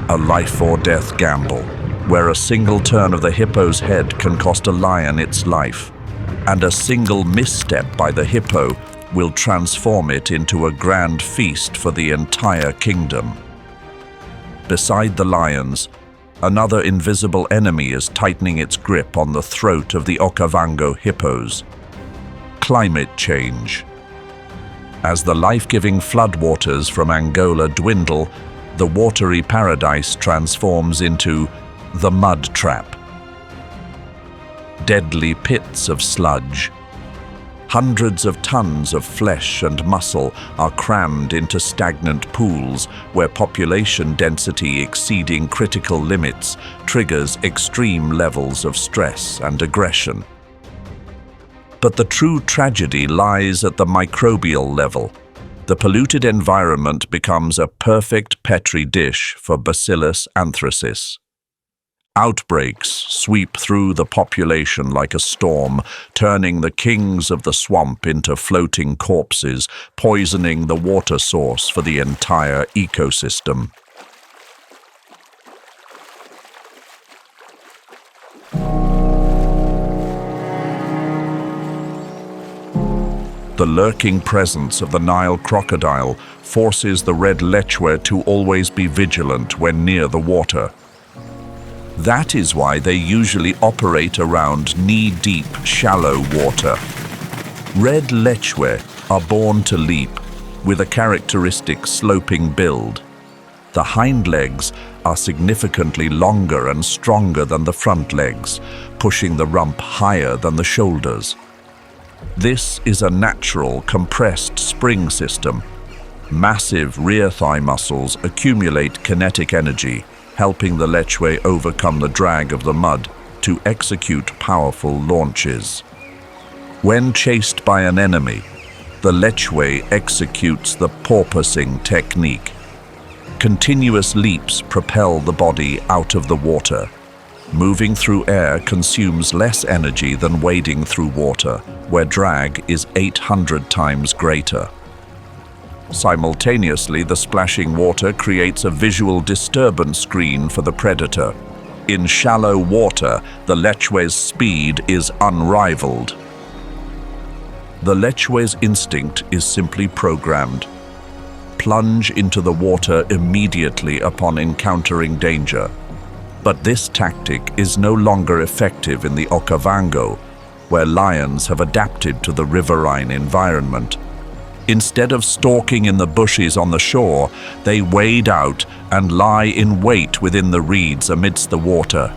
A life or death gamble, where a single turn of the hippo's head can cost a lion its life, and a single misstep by the hippo will transform it into a grand feast for the entire kingdom. Beside the lions, another invisible enemy is tightening its grip on the throat of the Okavango hippos: climate change. As the life-giving floodwaters from Angola dwindle, the watery paradise transforms into the mud trap. Deadly pits of sludge. Hundreds of tons of flesh and muscle are crammed into stagnant pools where population density exceeding critical limits triggers extreme levels of stress and aggression. But the true tragedy lies at the microbial level. The polluted environment becomes a perfect petri dish for Bacillus anthracis. Outbreaks sweep through the population like a storm, turning the kings of the swamp into floating corpses, poisoning the water source for the entire ecosystem. The lurking presence of the Nile crocodile forces the red lechwe to always be vigilant when near the water. That is why they usually operate around knee-deep, shallow water. Red lechwe are born to leap, with a characteristic sloping build. The hind legs are significantly longer and stronger than the front legs, pushing the rump higher than the shoulders. This is a natural, compressed spring system. Massive rear thigh muscles accumulate kinetic energy, helping the lechwe overcome the drag of the mud to execute powerful launches. When chased by an enemy, the lechwe executes the porpoising technique. Continuous leaps propel the body out of the water. Moving through air consumes less energy than wading through water, where drag is 800 times greater. Simultaneously, the splashing water creates a visual disturbance screen for the predator. In shallow water, the lechwe's speed is unrivaled. The lechwe's instinct is simply programmed. Plunge into the water immediately upon encountering danger. But this tactic is no longer effective in the Okavango, where lions have adapted to the riverine environment. Instead of stalking in the bushes on the shore, they wade out and lie in wait within the reeds amidst the water.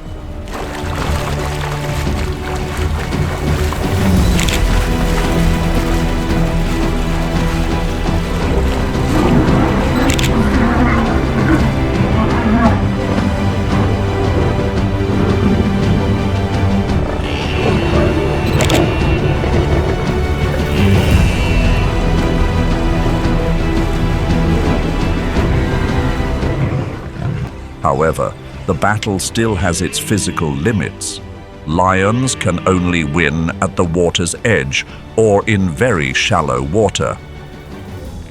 However, the battle still has its physical limits. Lions can only win at the water's edge or in very shallow water.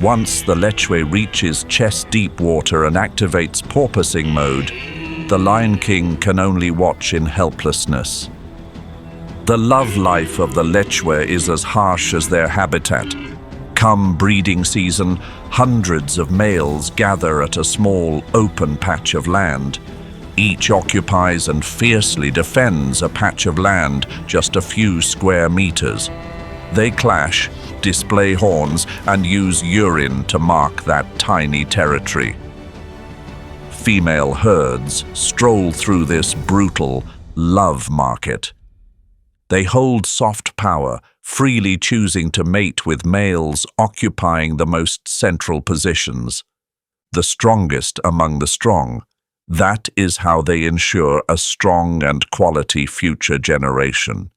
Once the lechwe reaches chest-deep water and activates porpoising mode, the Lion King can only watch in helplessness. The love life of the lechwe is as harsh as their habitat. Come breeding season, hundreds of males gather at a small, open patch of land. Each occupies and fiercely defends a patch of land just a few square meters. They clash, display horns, and use urine to mark that tiny territory. Female herds stroll through this brutal love market. They hold soft power, freely choosing to mate with males occupying the most central positions. The strongest among the strong. That is how they ensure a strong and quality future generation.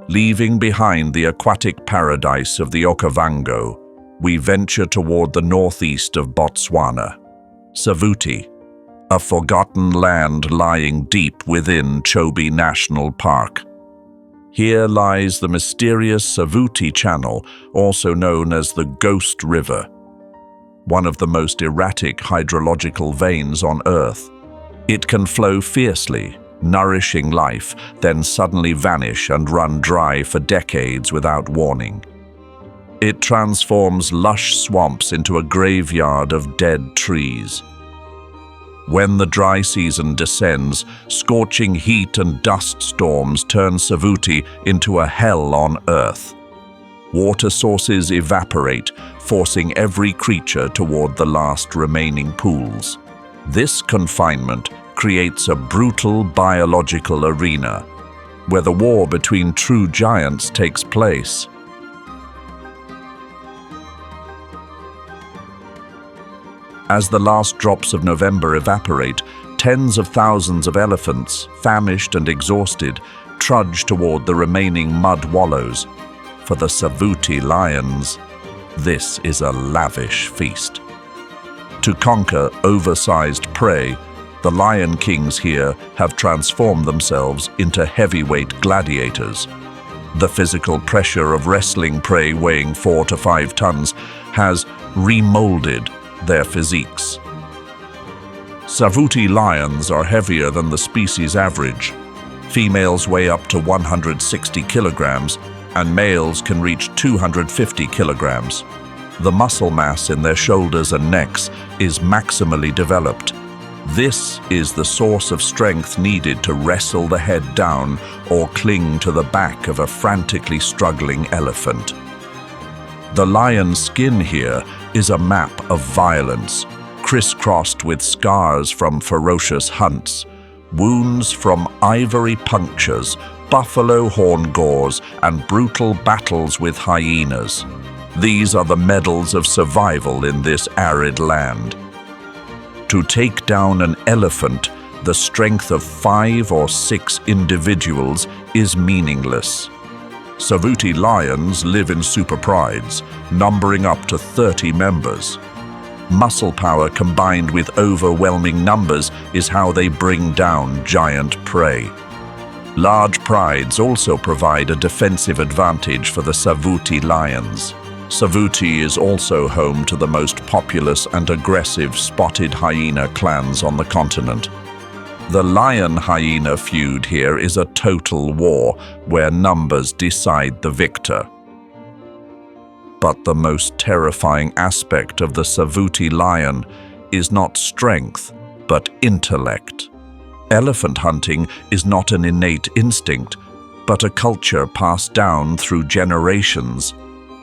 Leaving behind the aquatic paradise of the Okavango, we venture toward the northeast of Botswana, Savuti, a forgotten land lying deep within Kruger National Park. Here lies the mysterious Savuti Channel, also known as the Ghost River, one of the most erratic hydrological veins on Earth. It can flow fiercely, nourishing life, then suddenly vanish and run dry for decades without warning. It transforms lush swamps into a graveyard of dead trees. When the dry season descends, scorching heat and dust storms turn Savuti into a hell on Earth. Water sources evaporate, forcing every creature toward the last remaining pools. This confinement creates a brutal biological arena, where the war between true giants takes place. As the last drops of November evaporate, tens of thousands of elephants, famished and exhausted, trudge toward the remaining mud wallows. For the Savuti lions, this is a lavish feast. To conquer oversized prey, the Lion Kings here have transformed themselves into heavyweight gladiators. The physical pressure of wrestling prey weighing 4 to 5 tons has remolded their physiques. Savuti lions are heavier than the species average. Females weigh up to 160 kilograms, and males can reach 250 kilograms. The muscle mass in their shoulders and necks is maximally developed. This is the source of strength needed to wrestle the head down or cling to the back of a frantically struggling elephant. The lion's skin here is a map of violence, crisscrossed with scars from ferocious hunts, wounds from ivory punctures, buffalo horn gores, and brutal battles with hyenas. These are the medals of survival in this arid land. To take down an elephant the strength of 5 or 6 individuals is meaningless. Savuti lions live in superprides, numbering up to 30 members. Muscle power combined with overwhelming numbers is how they bring down giant prey. Large prides also provide a defensive advantage for the Savuti lions. Savuti is also home to the most populous and aggressive spotted hyena clans on the continent. The lion-hyena feud here is a total war where numbers decide the victor. But the most terrifying aspect of the Savuti lion is not strength, but intellect. Elephant hunting is not an innate instinct, but a culture passed down through generations.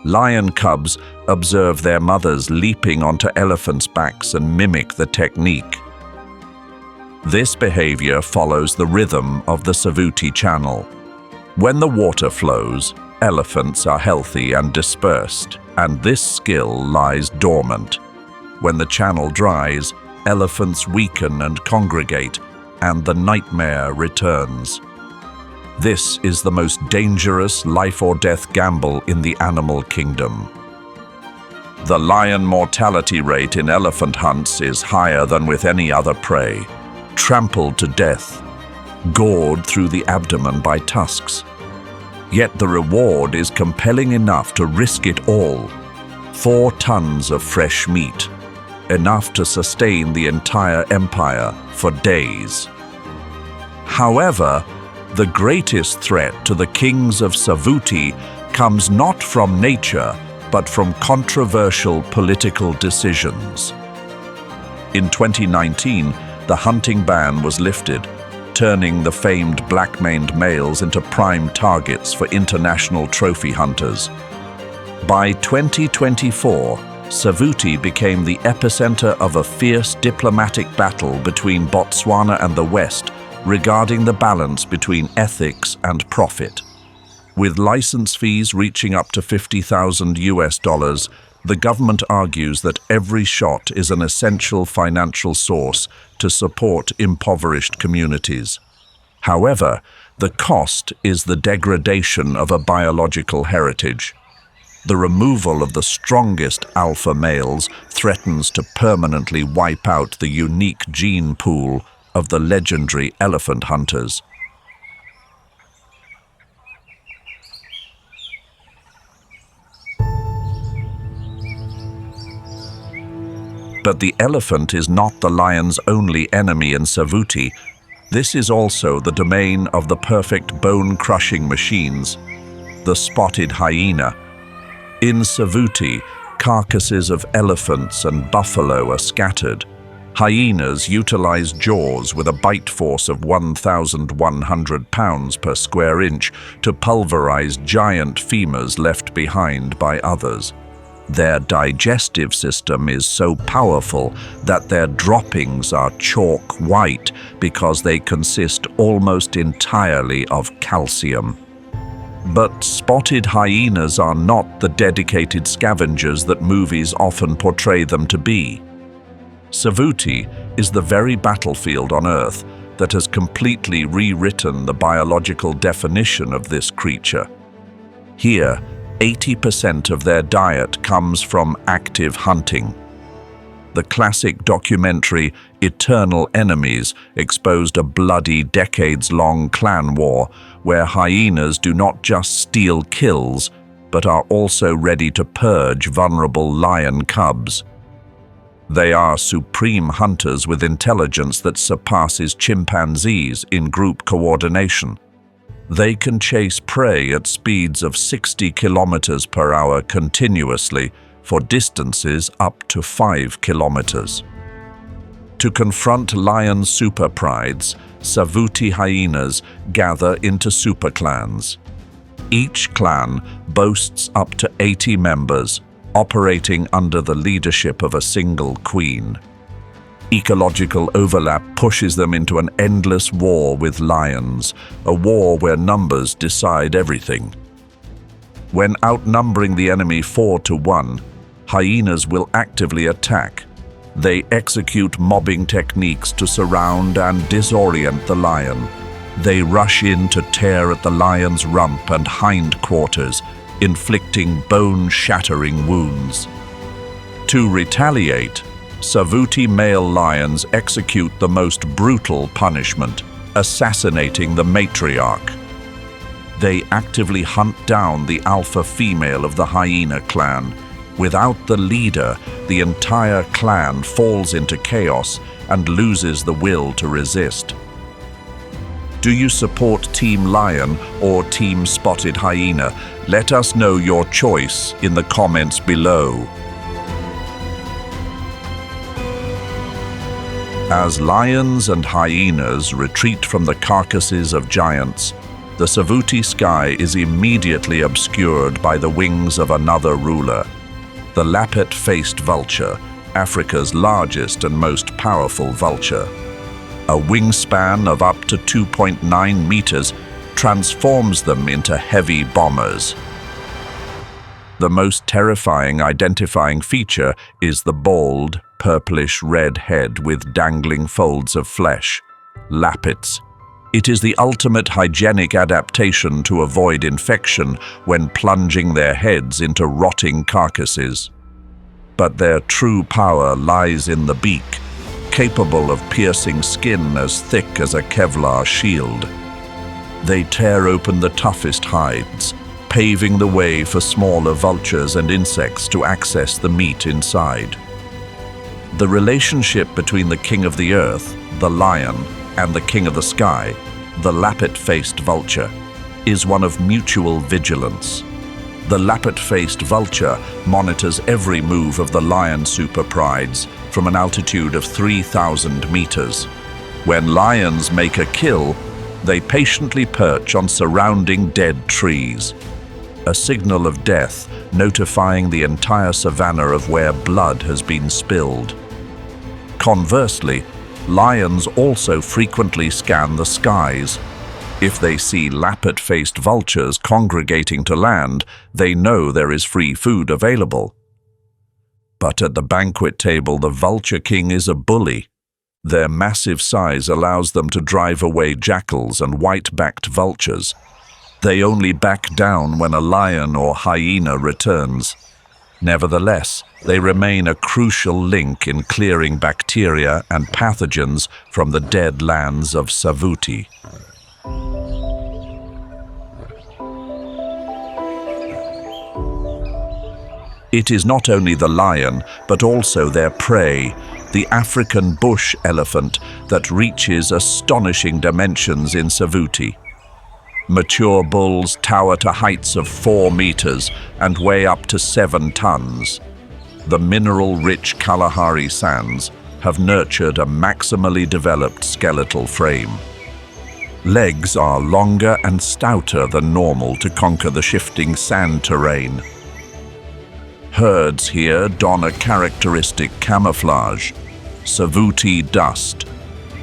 Lion cubs observe their mothers leaping onto elephants' backs and mimic the technique. This behavior follows the rhythm of the Savuti Channel. When the water flows, elephants are healthy and dispersed, and this skill lies dormant. When the channel dries, elephants weaken and congregate, and the nightmare returns. This is the most dangerous life-or-death gamble in the animal kingdom. The lion mortality rate in elephant hunts is higher than with any other prey. Trampled to death, gored through the abdomen by tusks. Yet the reward is compelling enough to risk it all. 4 tons of fresh meat, enough to sustain the entire empire for days. However, the greatest threat to the kings of Savuti comes not from nature, but from controversial political decisions. In 2019, the hunting ban was lifted, turning the famed black-maned males into prime targets for international trophy hunters. By 2024, Savuti became the epicenter of a fierce diplomatic battle between Botswana and the West regarding the balance between ethics and profit. With license fees reaching up to $50,000, the government argues that every shot is an essential financial source to support impoverished communities. However, the cost is the degradation of a biological heritage. The removal of the strongest alpha males threatens to permanently wipe out the unique gene pool of the legendary elephant hunters. But the elephant is not the lion's only enemy in Savuti. This is also the domain of the perfect bone-crushing machines, the spotted hyena. In Savuti, carcasses of elephants and buffalo are scattered. Hyenas utilize jaws with a bite force of 1,100 pounds per square inch to pulverize giant femurs left behind by others. Their digestive system is so powerful that their droppings are chalk white because they consist almost entirely of calcium. But spotted hyenas are not the dedicated scavengers that movies often portray them to be. Savuti is the very battlefield on Earth that has completely rewritten the biological definition of this creature. Here, 80% of their diet comes from active hunting. The classic documentary Eternal Enemies exposed a bloody decades-long clan war where hyenas do not just steal kills, but are also ready to purge vulnerable lion cubs. They are supreme hunters with intelligence that surpasses chimpanzees in group coordination. They can chase prey at speeds of 60 kilometers per hour continuously for distances up to 5 kilometers. To confront lion superprides, Savuti hyenas gather into superclans. Each clan boasts up to 80 members, operating under the leadership of a single queen. Ecological overlap pushes them into an endless war with lions, a war where numbers decide everything. When outnumbering the enemy 4-1, hyenas will actively attack. They execute mobbing techniques to surround and disorient the lion. They rush in to tear at the lion's rump and hindquarters, inflicting bone-shattering wounds. To retaliate, Savuti male lions execute the most brutal punishment, assassinating the matriarch. They actively hunt down the alpha female of the hyena clan. Without the leader, the entire clan falls into chaos and loses the will to resist. Do you support Team Lion or Team Spotted Hyena? Let us know your choice in the comments below. As lions and hyenas retreat from the carcasses of giants, the Savuti sky is immediately obscured by the wings of another ruler, the lappet-faced vulture, Africa's largest and most powerful vulture. A wingspan of up to 2.9 meters transforms them into heavy bombers. The most terrifying identifying feature is the bald, purplish-red head with dangling folds of flesh, lappets. It is the ultimate hygienic adaptation to avoid infection when plunging their heads into rotting carcasses. But their true power lies in the beak, capable of piercing skin as thick as a Kevlar shield. They tear open the toughest hides, paving the way for smaller vultures and insects to access the meat inside. The relationship between the king of the earth, the lion, and the king of the sky, the lappet-faced vulture, is one of mutual vigilance. The lappet-faced vulture monitors every move of the lion super prides from an altitude of 3,000 meters. When lions make a kill, they patiently perch on surrounding dead trees, a signal of death notifying the entire savanna of where blood has been spilled. Conversely, lions also frequently scan the skies. If they see lappet-faced vultures congregating to land, they know there is free food available. But at the banquet table, the vulture king is a bully. Their massive size allows them to drive away jackals and white-backed vultures. They only back down when a lion or hyena returns. Nevertheless, they remain a crucial link in clearing bacteria and pathogens from the dead lands of Savuti. It is not only the lion, but also their prey, the African bush elephant, that reaches astonishing dimensions in Savuti. Mature bulls tower to heights of 4 meters and weigh up to 7 tons. The mineral-rich Kalahari sands have nurtured a maximally developed skeletal frame. Legs are longer and stouter than normal to conquer the shifting sand terrain. Herds here don a characteristic camouflage, Savuti dust.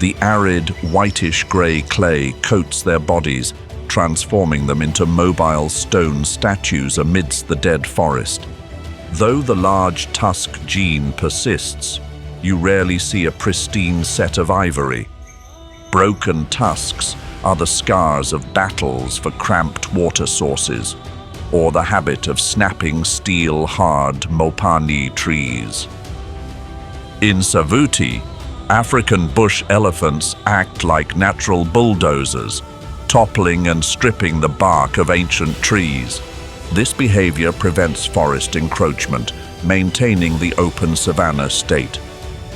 The arid, whitish-gray clay coats their bodies, transforming them into mobile stone statues amidst the dead forest. Though the large tusk gene persists, you rarely see a pristine set of ivory. Broken tusks are the scars of battles for cramped water sources, or the habit of snapping steel-hard mopani trees. In Savuti, African bush elephants act like natural bulldozers, toppling and stripping the bark of ancient trees. This behavior prevents forest encroachment, maintaining the open savanna state.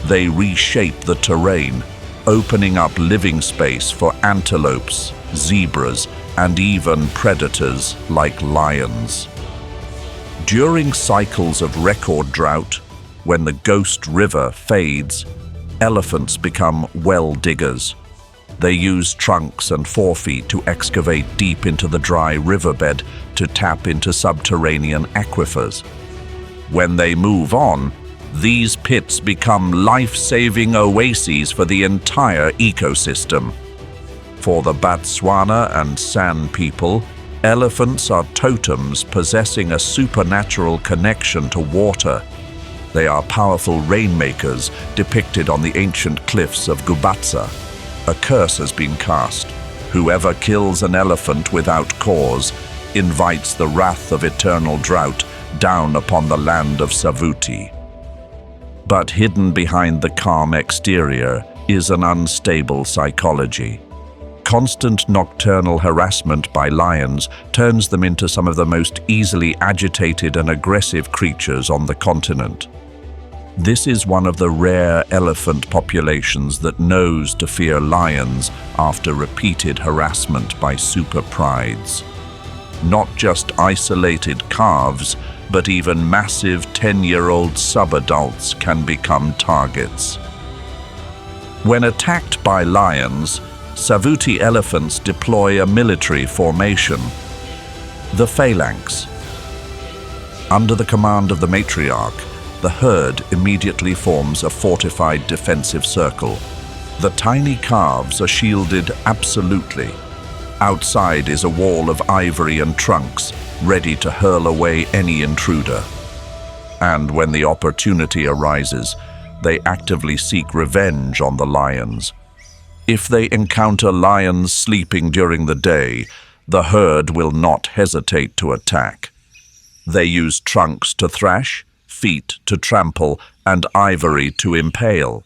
They reshape the terrain, opening up living space for antelopes, zebras, and even predators like lions. During cycles of record drought, when the ghost river fades, elephants become well diggers. They use trunks and forefeet to excavate deep into the dry riverbed to tap into subterranean aquifers. When they move on, these pits become life-saving oases for the entire ecosystem. For the Botswana and San people, elephants are totems possessing a supernatural connection to water. They are powerful rainmakers depicted on the ancient cliffs of Gubatsa. A curse has been cast. Whoever kills an elephant without cause invites the wrath of eternal drought down upon the land of Savuti. But hidden behind the calm exterior is an unstable psychology. Constant nocturnal harassment by lions turns them into some of the most easily agitated and aggressive creatures on the continent. This is one of the rare elephant populations that knows to fear lions after repeated harassment by super prides. Not just isolated calves, but even massive 10-year-old subadults can become targets. When attacked by lions, Savuti elephants deploy a military formation, the phalanx. Under the command of the matriarch, the herd immediately forms a fortified defensive circle. The tiny calves are shielded absolutely. Outside is a wall of ivory and trunks, ready to hurl away any intruder. And when the opportunity arises, they actively seek revenge on the lions. If they encounter lions sleeping during the day, the herd will not hesitate to attack. They use trunks to thrash, feet to trample, and ivory to impale.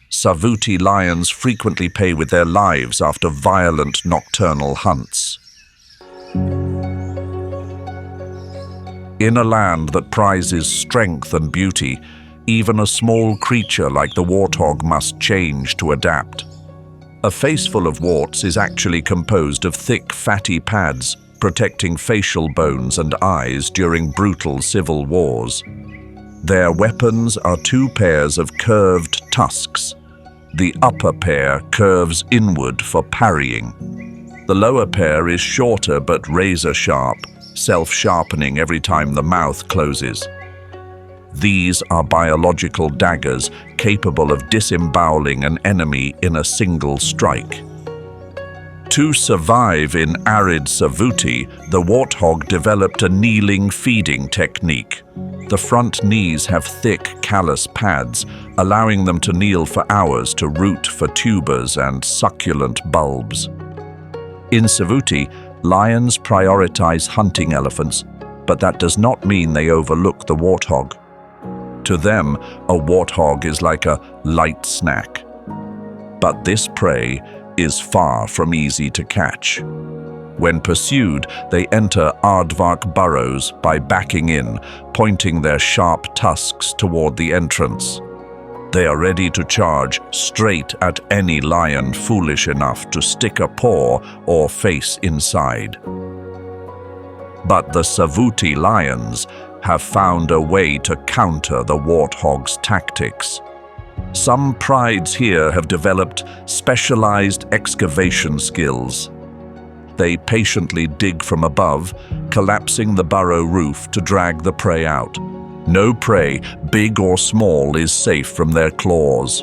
Savuti lions frequently pay with their lives after violent nocturnal hunts. In a land that prizes strength and beauty, even a small creature like the warthog must change to adapt. A face full of warts is actually composed of thick, fatty pads, protecting facial bones and eyes during brutal civil wars. Their weapons are two pairs of curved tusks. The upper pair curves inward for parrying. The lower pair is shorter but razor-sharp, self-sharpening every time the mouth closes. These are biological daggers capable of disemboweling an enemy in a single strike. To survive in arid Savuti, the warthog developed a kneeling feeding technique. The front knees have thick, callous pads, allowing them to kneel for hours to root for tubers and succulent bulbs. In Savuti, lions prioritize hunting elephants, but that does not mean they overlook the warthog. To them, a warthog is like a light snack. But this prey is far from easy to catch. When pursued, they enter aardvark burrows by backing in, pointing their sharp tusks toward the entrance. They are ready to charge straight at any lion foolish enough to stick a paw or face inside. But the Savuti lions have found a way to counter the warthog's tactics. Some prides here have developed specialized excavation skills. They patiently dig from above, collapsing the burrow roof to drag the prey out. No prey, big or small, is safe from their claws.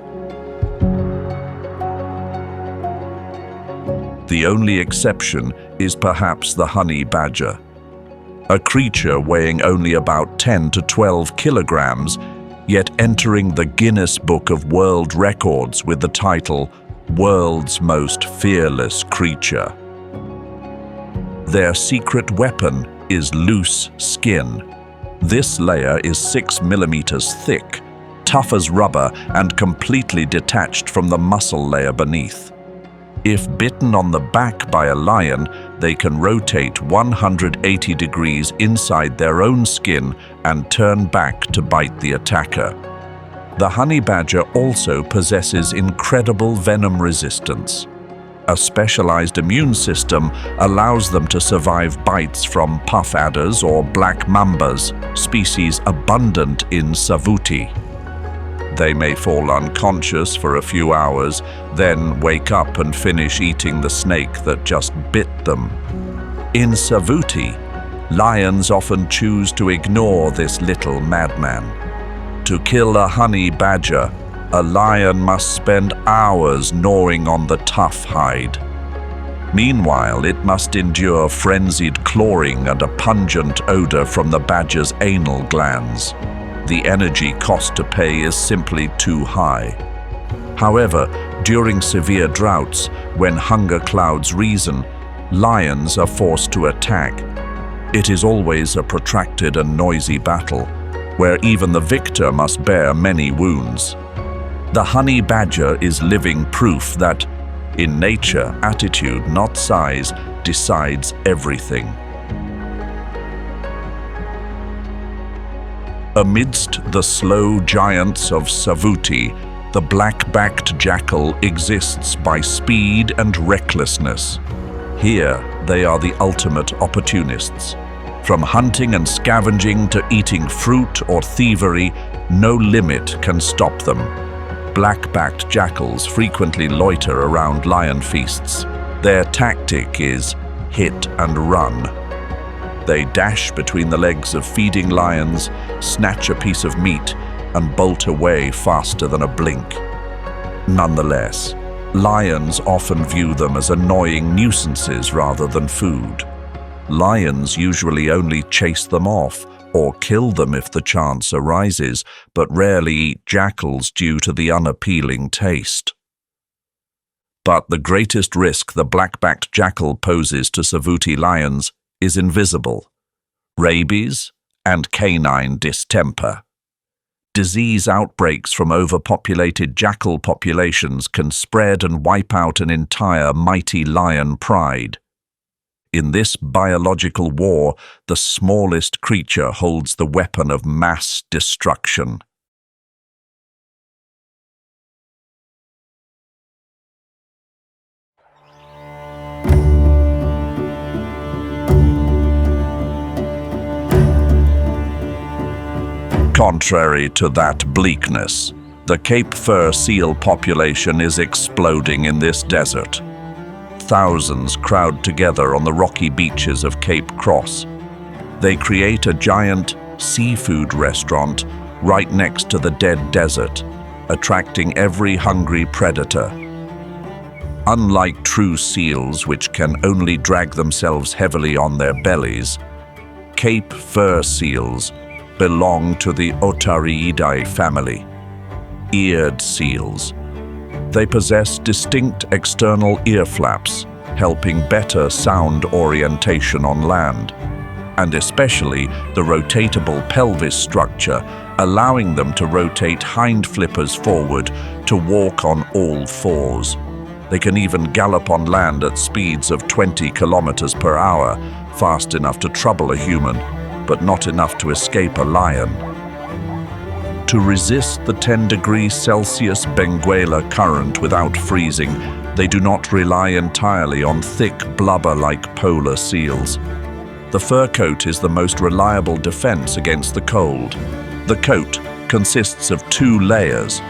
The only exception is perhaps the honey badger. A creature weighing only about 10 to 12 kilograms, yet entering the Guinness Book of World Records with the title World's Most Fearless Creature. Their secret weapon is loose skin. This layer is 6 millimeters thick, tough as rubber, and completely detached from the muscle layer beneath. If bitten on the back by a lion, they can rotate 180 degrees inside their own skin and turn back to bite the attacker. The honey badger also possesses incredible venom resistance. A specialized immune system allows them to survive bites from puff adders or black mambas, species abundant in Savuti. They may fall unconscious for a few hours, then wake up and finish eating the snake that just bit them. In Savuti, lions often choose to ignore this little madman. To kill a honey badger, a lion must spend hours gnawing on the tough hide. Meanwhile, it must endure frenzied clawing and a pungent odor from the badger's anal glands. The energy cost to pay is simply too high. However, during severe droughts, when hunger clouds reason, lions are forced to attack. It is always a protracted and noisy battle, where even the victor must bear many wounds. The honey badger is living proof that, in nature, attitude, not size, decides everything. Amidst the slow giants of Savuti, the black-backed jackal exists by speed and recklessness. Here, they are the ultimate opportunists. From hunting and scavenging to eating fruit or thievery, no limit can stop them. Black-backed jackals frequently loiter around lion feasts. Their tactic is hit and run. They dash between the legs of feeding lions, snatch a piece of meat, and bolt away faster than a blink. Nonetheless, lions often view them as annoying nuisances rather than food. Lions usually only chase them off or kill them if the chance arises, but rarely eat jackals due to the unappealing taste. But the greatest risk the black-backed jackal poses to Savuti lions is invisible: rabies and canine distemper. Disease outbreaks from overpopulated jackal populations can spread and wipe out an entire mighty lion pride. In this biological war, the smallest creature holds the weapon of mass destruction. Contrary to that bleakness, the Cape Fur seal population is exploding in this desert. Thousands crowd together on the rocky beaches of Cape Cross. They create a giant seafood restaurant right next to the dead desert, attracting every hungry predator. Unlike true seals, which can only drag themselves heavily on their bellies, Cape Fur seals belong to the Otariidae family, eared seals. They possess distinct external ear flaps, helping better sound orientation on land, and especially the rotatable pelvis structure, allowing them to rotate hind flippers forward to walk on all fours. They can even gallop on land at speeds of 20 kilometers per hour, fast enough to trouble a human, but not enough to escape a lion. To resist the 10 degrees Celsius Benguela current without freezing, they do not rely entirely on thick, blubber-like polar seals. The fur coat is the most reliable defense against the cold. The coat consists of 2 layers: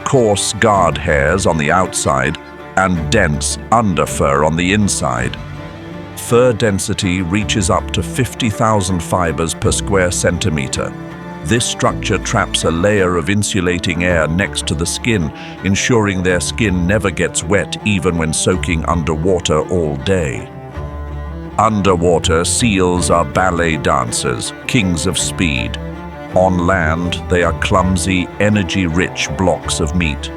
coarse guard hairs on the outside and dense underfur on the inside. Fur density reaches up to 50,000 fibers per square centimeter. This structure traps a layer of insulating air next to the skin, ensuring their skin never gets wet even when soaking underwater all day. Underwater, seals are ballet dancers, kings of speed. On land, they are clumsy, energy-rich blocks of meat.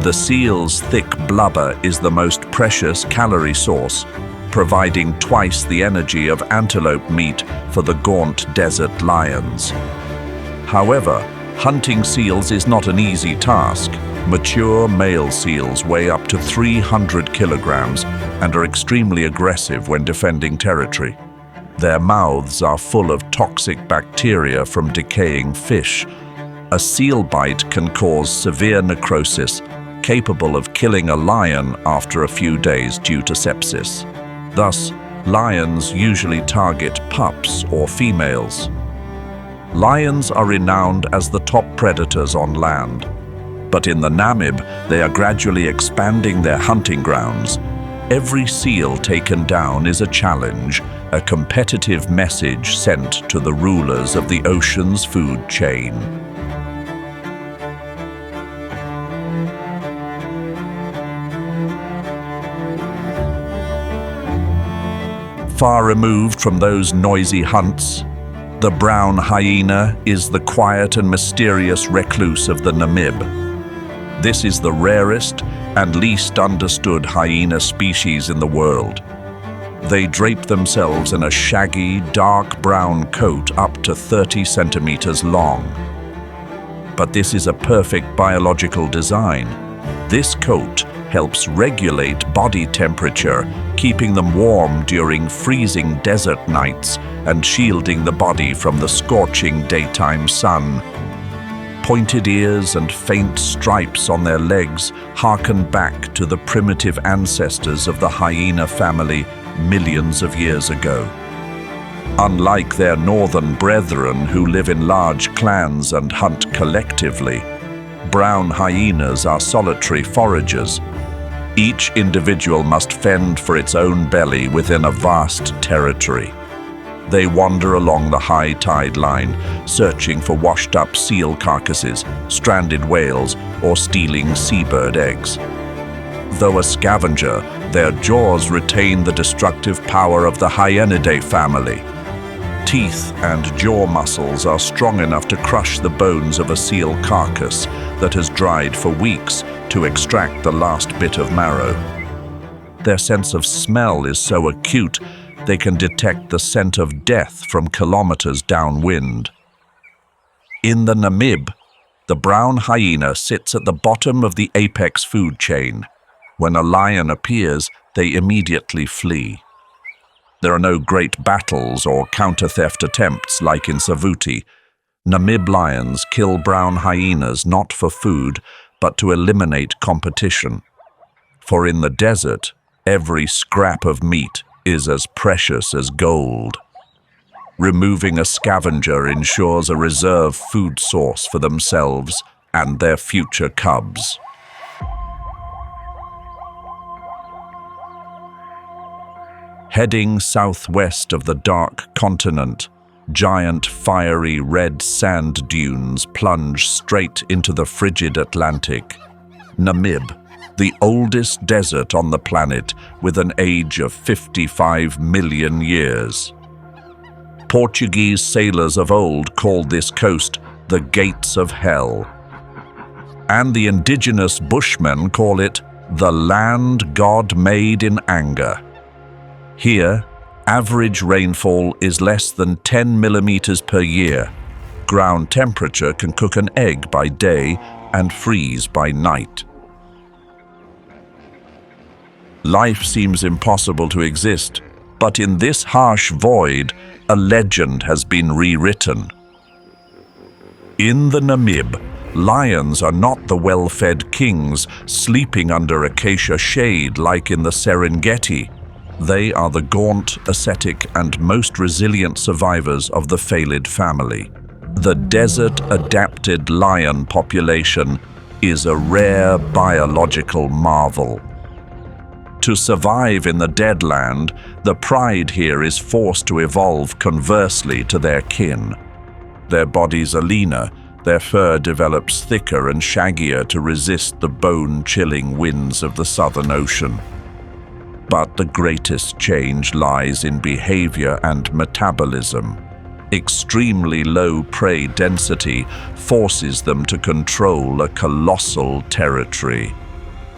The seal's thick blubber is the most precious calorie source, providing twice the energy of antelope meat for the gaunt desert lions. However, hunting seals is not an easy task. Mature male seals weigh up to 300 kilograms and are extremely aggressive when defending territory. Their mouths are full of toxic bacteria from decaying fish. A seal bite can cause severe necrosis, capable of killing a lion after a few days due to sepsis. Thus, lions usually target pups or females. Lions are renowned as the top predators on land, but in the Namib, they are gradually expanding their hunting grounds. Every seal taken down is a challenge, a competitive message sent to the rulers of the ocean's food chain. Far removed from those noisy hunts, The brown hyena is the quiet and mysterious recluse of the Namib. This is the rarest and least understood hyena species in the world. They drape themselves in a shaggy, dark brown coat up to 30 centimeters long. But this is a perfect biological design. This coat helps regulate body temperature, keeping them warm during freezing desert nights and shielding the body from the scorching daytime sun. Pointed ears and faint stripes on their legs harken back to the primitive ancestors of the hyena family millions of years ago. Unlike their northern brethren who live in large clans and hunt collectively, brown hyenas are solitary foragers. Each individual must fend for its own belly within a vast territory. They wander along the high tide line, searching for washed-up seal carcasses, stranded whales, or stealing seabird eggs. Though a scavenger, their jaws retain the destructive power of the Hyenidae family. Teeth and jaw muscles are strong enough to crush the bones of a seal carcass that has dried for weeks to extract the last bit of marrow. Their sense of smell is so acute they can detect the scent of death from kilometers downwind. In the Namib, the brown hyena sits at the bottom of the apex food chain. When a lion appears, they immediately flee. There are no great battles or counter-theft attempts like in Savuti. Namib lions kill brown hyenas not for food, but to eliminate competition. For in the desert, every scrap of meat is as precious as gold. Removing a scavenger ensures a reserve food source for themselves and their future cubs. Heading southwest of the dark continent, giant fiery red sand dunes plunge straight into the frigid Atlantic. Namib, the oldest desert on the planet with an age of 55 million years. Portuguese sailors of old called this coast the Gates of Hell. And the indigenous Bushmen call it the land God made in anger. Here, average rainfall is less than 10 millimeters per year. Ground temperature can cook an egg by day and freeze by night. Life seems impossible to exist, but in this harsh void, a legend has been rewritten. In the Namib, lions are not the well-fed kings sleeping under acacia shade like in the Serengeti. They are the gaunt, ascetic, and most resilient survivors of the Phalid family. The desert-adapted lion population is a rare biological marvel. To survive in the deadland, the pride here is forced to evolve conversely to their kin. Their bodies are leaner, their fur develops thicker and shaggier to resist the bone-chilling winds of the Southern Ocean. But the greatest change lies in behavior and metabolism. Extremely low prey density forces them to control a colossal territory.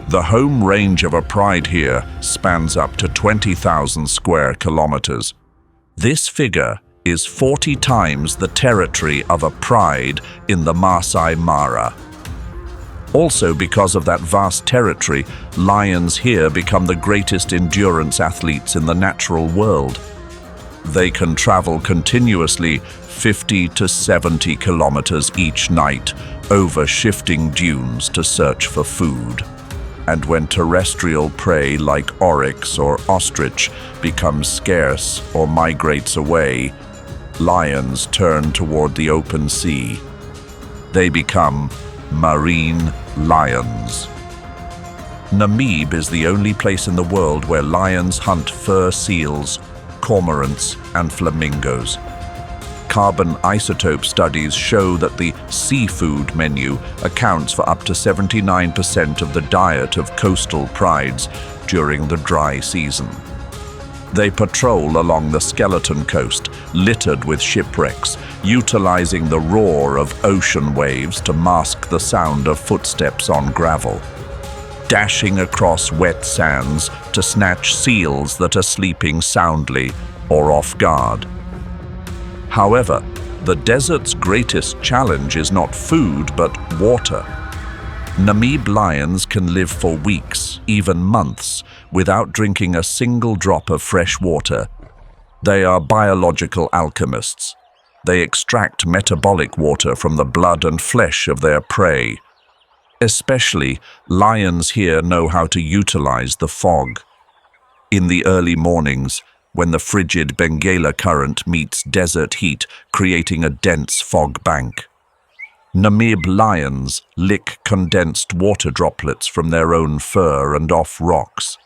The home range of a pride here spans up to 20,000 square kilometers. This figure is 40 times the territory of a pride in the Masai Mara. Also, because of that vast territory, lions here become the greatest endurance athletes in the natural world. They can travel continuously 50 to 70 kilometers each night over shifting dunes to search for food. And when terrestrial prey like oryx or ostrich becomes scarce or migrates away, lions turn toward the open sea. They become marine lions. Namib is the only place in the world where lions hunt fur seals, cormorants, and flamingos. Carbon isotope studies show that the seafood menu accounts for up to 79% of the diet of coastal prides during the dry season. They patrol along the skeleton coast, littered with shipwrecks, utilizing the roar of ocean waves to mask the sound of footsteps on gravel, dashing across wet sands to snatch seals that are sleeping soundly or off guard. However, the desert's greatest challenge is not food but water. Namib lions can live for weeks, even months, without drinking a single drop of fresh water. They are biological alchemists. They extract metabolic water from the blood and flesh of their prey. Especially, lions here know how to utilize the fog. In the early mornings, when the frigid Benguela current meets desert heat, creating a dense fog bank, Namib lions lick condensed water droplets from their own fur and off rocks,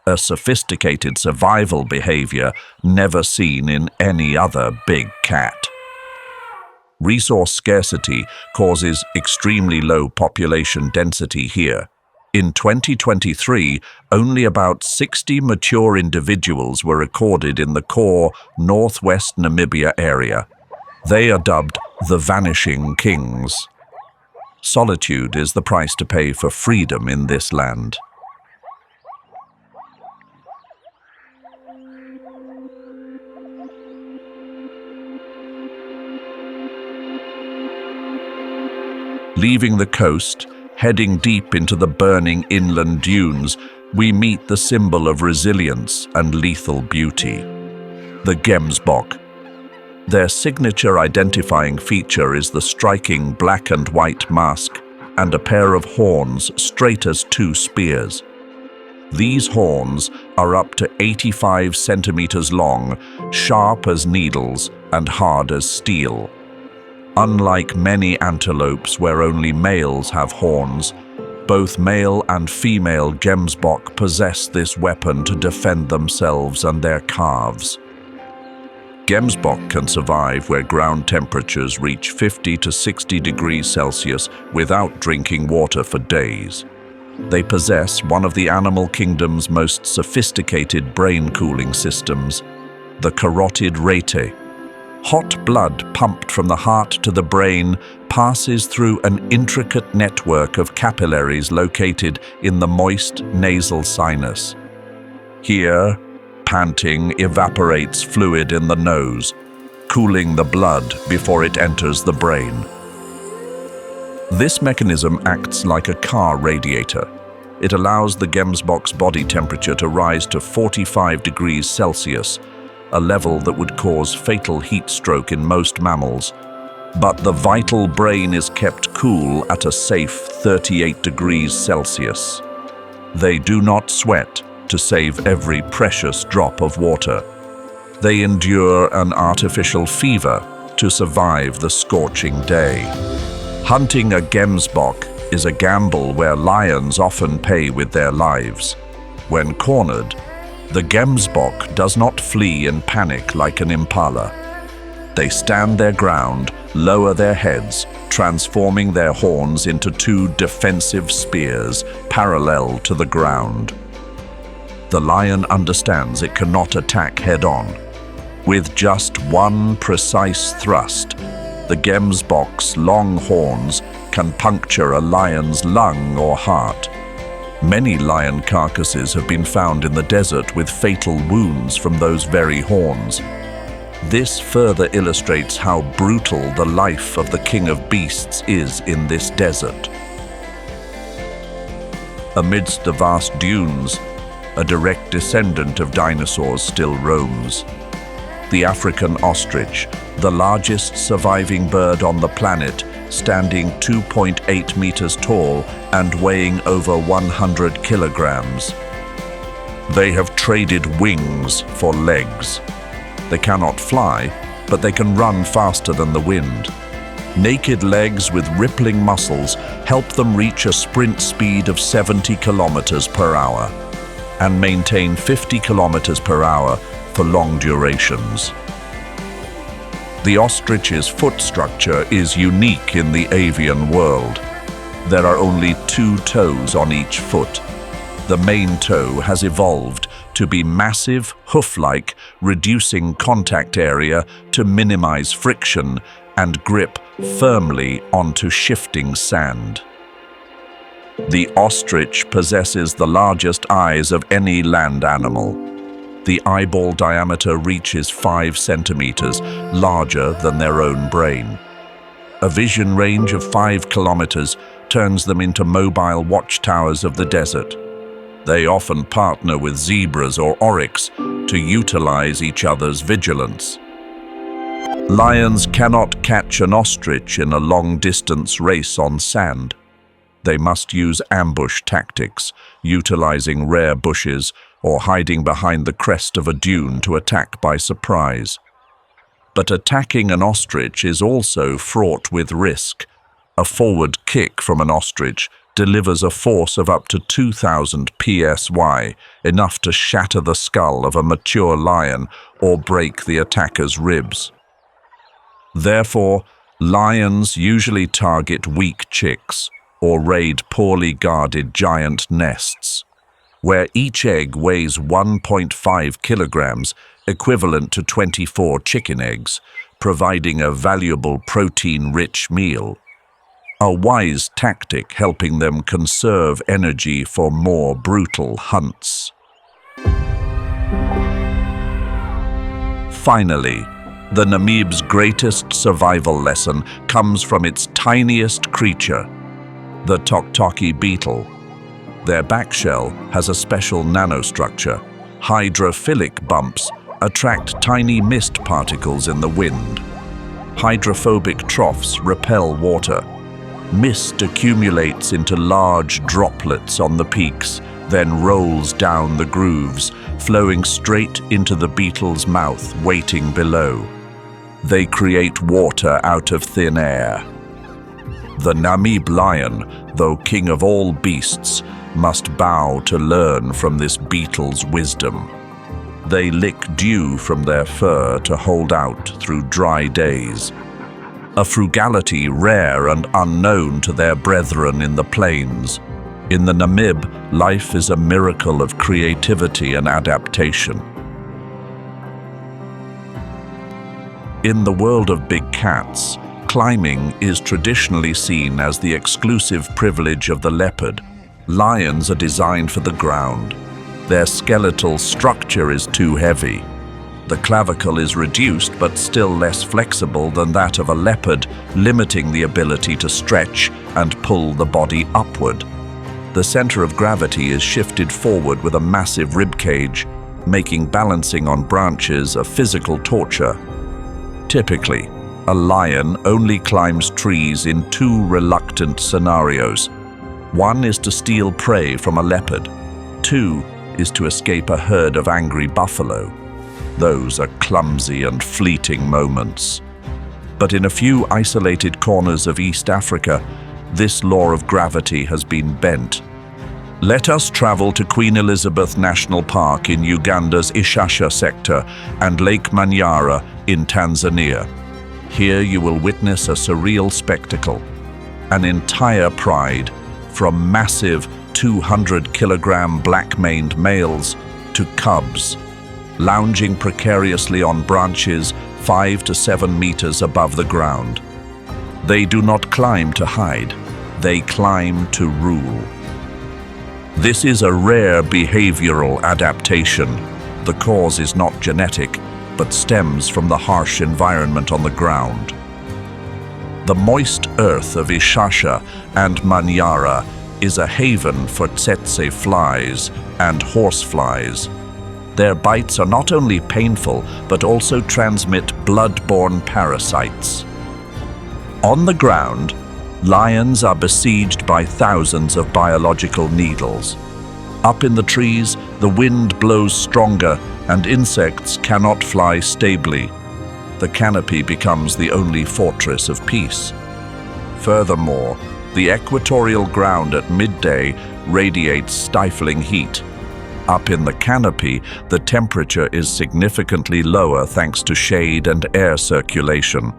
a sophisticated survival behavior never seen in any other big cat. Resource scarcity causes extremely low population density here. In 2023, only about 60 mature individuals were recorded in the core northwest Namibia area. They are dubbed the Vanishing Kings. Solitude is the price to pay for freedom in this land. Leaving the coast, heading deep into the burning inland dunes, we meet the symbol of resilience and lethal beauty, the Gemsbok. Their signature identifying feature is the striking black and white mask and a pair of horns straight as two spears. These horns are up to 85 centimeters long, sharp as needles and hard as steel. Unlike many antelopes where only males have horns, both male and female Gemsbok possess this weapon to defend themselves and their calves. Gemsbok can survive where ground temperatures reach 50 to 60 degrees Celsius without drinking water for days. They possess one of the animal kingdom's most sophisticated brain cooling systems, the carotid rete. Hot blood pumped from the heart to the brain passes through an intricate network of capillaries located in the moist nasal sinus. Here, panting evaporates fluid in the nose, cooling the blood before it enters the brain. This mechanism acts like a car radiator. It allows the Gemsbok's body temperature to rise to 45 degrees Celsius, a level that would cause fatal heat stroke in most mammals. But the vital brain is kept cool at a safe 38 degrees Celsius. They do not sweat to save every precious drop of water. They endure an artificial fever to survive the scorching day. Hunting a Gemsbok is a gamble where lions often pay with their lives. When cornered, the Gemsbok does not flee in panic like an impala. They stand their ground, lower their heads, transforming their horns into two defensive spears parallel to the ground. The lion understands it cannot attack head-on. With just one precise thrust, the Gemsbok's long horns can puncture a lion's lung or heart. Many lion carcasses have been found in the desert with fatal wounds from those very horns. This further illustrates how brutal the life of the king of beasts is in this desert. Amidst the vast dunes, a direct descendant of dinosaurs still roams. The African ostrich, the largest surviving bird on the planet, standing 2.8 meters tall and weighing over 100 kilograms. They have traded wings for legs. They cannot fly, but they can run faster than the wind. Naked legs with rippling muscles help them reach a sprint speed of 70 kilometers per hour and maintain 50 kilometers per hour for long durations. The ostrich's foot structure is unique in the avian world. There are only 2 toes on each foot. The main toe has evolved to be massive, hoof-like, reducing contact area to minimize friction and grip firmly onto shifting sand. The ostrich possesses the largest eyes of any land animal. The eyeball diameter reaches 5 centimeters, larger than their own brain. A vision range of 5 kilometers turns them into mobile watchtowers of the desert. They often partner with zebras or oryx to utilize each other's vigilance. Lions cannot catch an ostrich in a long-distance race on sand. They must use ambush tactics, utilizing rare bushes or hiding behind the crest of a dune to attack by surprise. But attacking an ostrich is also fraught with risk. A forward kick from an ostrich delivers a force of up to 2,000 psi, enough to shatter the skull of a mature lion or break the attacker's ribs. Therefore, lions usually target weak chicks or raid poorly guarded giant nests, where each egg weighs 1.5 kilograms, equivalent to 24 chicken eggs, providing a valuable protein-rich meal. A wise tactic helping them conserve energy for more brutal hunts. Finally, the Namibe's greatest survival lesson comes from its tiniest creature, the toktoki beetle. Their back shell has a special nanostructure. Hydrophilic bumps attract tiny mist particles in the wind. Hydrophobic troughs repel water. Mist accumulates into large droplets on the peaks, then rolls down the grooves, flowing straight into the beetle's mouth, waiting below. They create water out of thin air. The Namibe lion, though king of all beasts, must bow to learn from this beetle's wisdom. They lick dew from their fur to hold out through dry days, a frugality rare and unknown to their brethren in the plains. In the Namibe, life is a miracle of creativity and adaptation. In the world of big cats, climbing is traditionally seen as the exclusive privilege of the leopard. Lions are designed for the ground. Their skeletal structure is too heavy. The clavicle is reduced but still less flexible than that of a leopard, limiting the ability to stretch and pull the body upward. The center of gravity is shifted forward with a massive rib cage, making balancing on branches a physical torture. Typically, a lion only climbs trees in 2 reluctant scenarios. 1 is to steal prey from a leopard. 2 is to escape a herd of angry buffalo. Those are clumsy and fleeting moments. But in a few isolated corners of East Africa, this law of gravity has been bent. Let us travel to Queen Elizabeth National Park in Uganda's Ishasha sector and Lake Manyara in Tanzania. Here you will witness a surreal spectacle, an entire pride, from massive 200-kilogram black-maned males to cubs, lounging precariously on branches 5 to 7 meters above the ground. They do not climb to hide, they climb to rule. This is a rare behavioral adaptation. The cause is not genetic, but stems from the harsh environment on the ground. The moist earth of Ishasha and Manyara is a haven for tsetse flies and horseflies. Their bites are not only painful, but also transmit blood-borne parasites. On the ground, lions are besieged by thousands of biological needles. Up in the trees, the wind blows stronger and insects cannot fly stably. The canopy becomes the only fortress of peace. Furthermore, the equatorial ground at midday radiates stifling heat. Up in the canopy, the temperature is significantly lower thanks to shade and air circulation.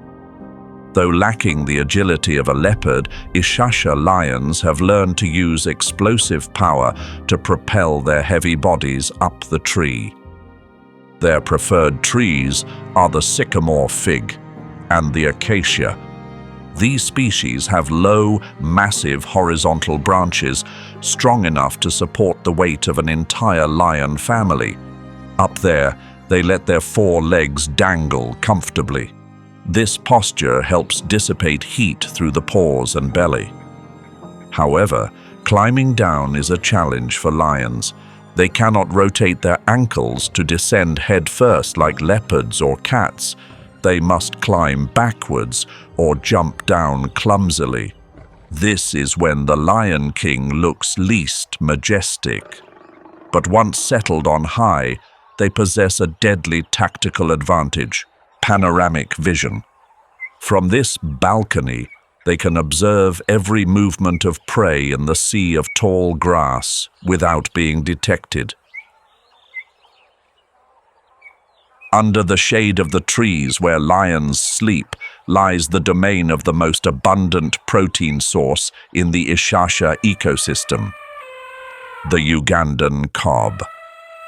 Though lacking the agility of a leopard, Ishasha lions have learned to use explosive power to propel their heavy bodies up the tree. Their preferred trees are the sycamore fig and the acacia. These species have low, massive horizontal branches strong enough to support the weight of an entire lion family. Up there, they let their 4 legs dangle comfortably. This posture helps dissipate heat through the paws and belly. However, climbing down is a challenge for lions. They cannot rotate their ankles to descend headfirst like leopards or cats. They must climb backwards or jump down clumsily. This is when the Lion King looks least majestic. But once settled on high, they possess a deadly tactical advantage: panoramic vision. From this balcony, they can observe every movement of prey in the sea of tall grass without being detected. Under the shade of the trees where lions sleep lies the domain of the most abundant protein source in the Ishasha ecosystem: the Ugandan kob,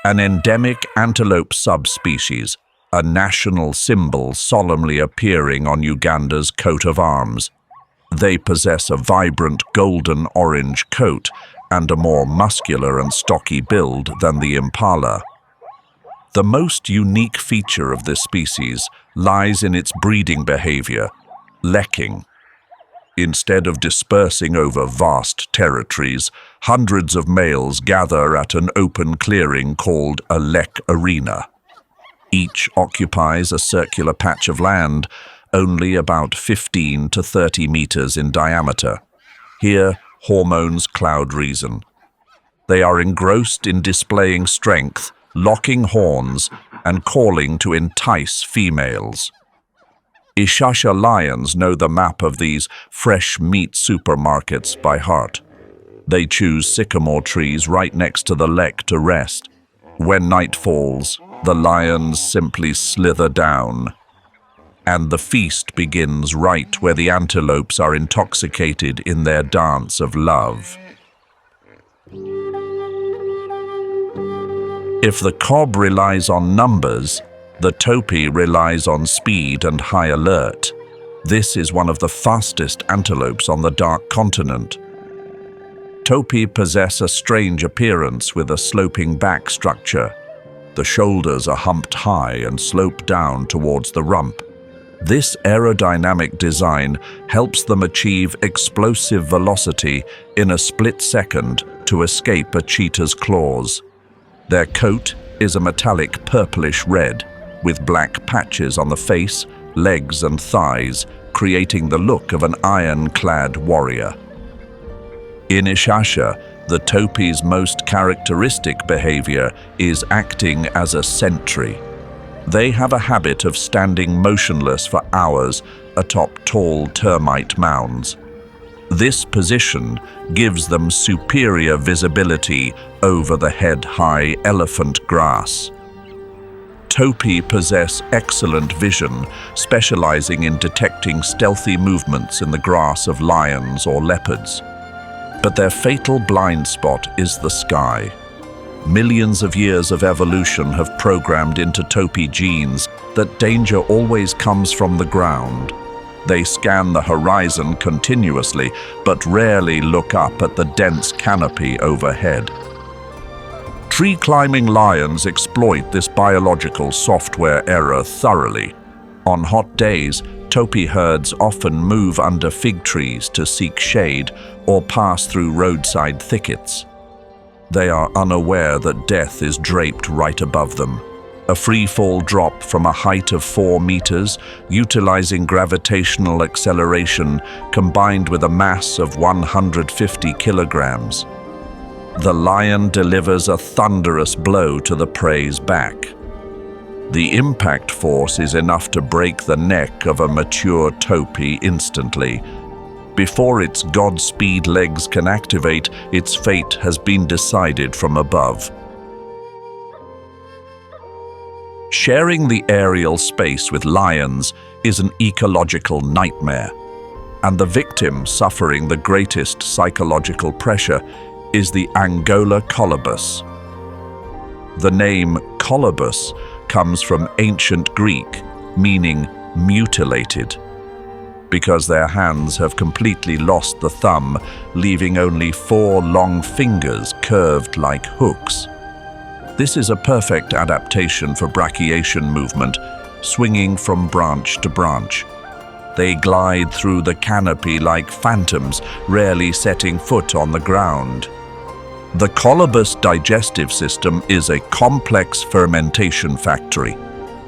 an endemic antelope subspecies, a national symbol solemnly appearing on Uganda's coat of arms. They possess a vibrant golden-orange coat and a more muscular and stocky build than the impala. The most unique feature of this species lies in its breeding behavior: lekking. Instead of dispersing over vast territories, hundreds of males gather at an open clearing called a lek arena. Each occupies a circular patch of land, only about 15 to 30 meters in diameter. Here, hormones cloud reason. They are engrossed in displaying strength, locking horns, and calling to entice females. Ishasha lions know the map of these fresh meat supermarkets by heart. They choose sycamore trees right next to the lek to rest. When night falls, the lions simply slither down, and the feast begins right where the antelopes are intoxicated in their dance of love. If the kob relies on numbers, the topi relies on speed and high alert. This is one of the fastest antelopes on the dark continent. Topi possess a strange appearance with a sloping back structure. The shoulders are humped high and slope down towards the rump. This aerodynamic design helps them achieve explosive velocity in a split second to escape a cheetah's claws. Their coat is a metallic purplish red, with black patches on the face, legs and thighs, creating the look of an iron-clad warrior. In Ishasha, the topi's most characteristic behavior is acting as a sentry. They have a habit of standing motionless for hours atop tall termite mounds. This position gives them superior visibility over the head-high elephant grass. Topi possess excellent vision, specializing in detecting stealthy movements in the grass of lions or leopards. But their fatal blind spot is the sky. Millions of years of evolution have programmed into topi genes that danger always comes from the ground. They scan the horizon continuously, but rarely look up at the dense canopy overhead. Tree-climbing lions exploit this biological software error thoroughly. On hot days, topi herds often move under fig trees to seek shade or pass through roadside thickets. They are unaware that death is draped right above them. A free-fall drop from a height of 4 meters, utilizing gravitational acceleration combined with a mass of 150 kilograms. The lion delivers a thunderous blow to the prey's back. The impact force is enough to break the neck of a mature topi instantly. Before its Godspeed legs can activate, its fate has been decided from above. Sharing the aerial space with lions is an ecological nightmare, and the victim suffering the greatest psychological pressure is the Angola colobus. The name colobus comes from ancient Greek, meaning mutilated, because their hands have completely lost the thumb, leaving only 4 long fingers curved like hooks. This is a perfect adaptation for brachiation movement, swinging from branch to branch. They glide through the canopy like phantoms, rarely setting foot on the ground. The colobus digestive system is a complex fermentation factory.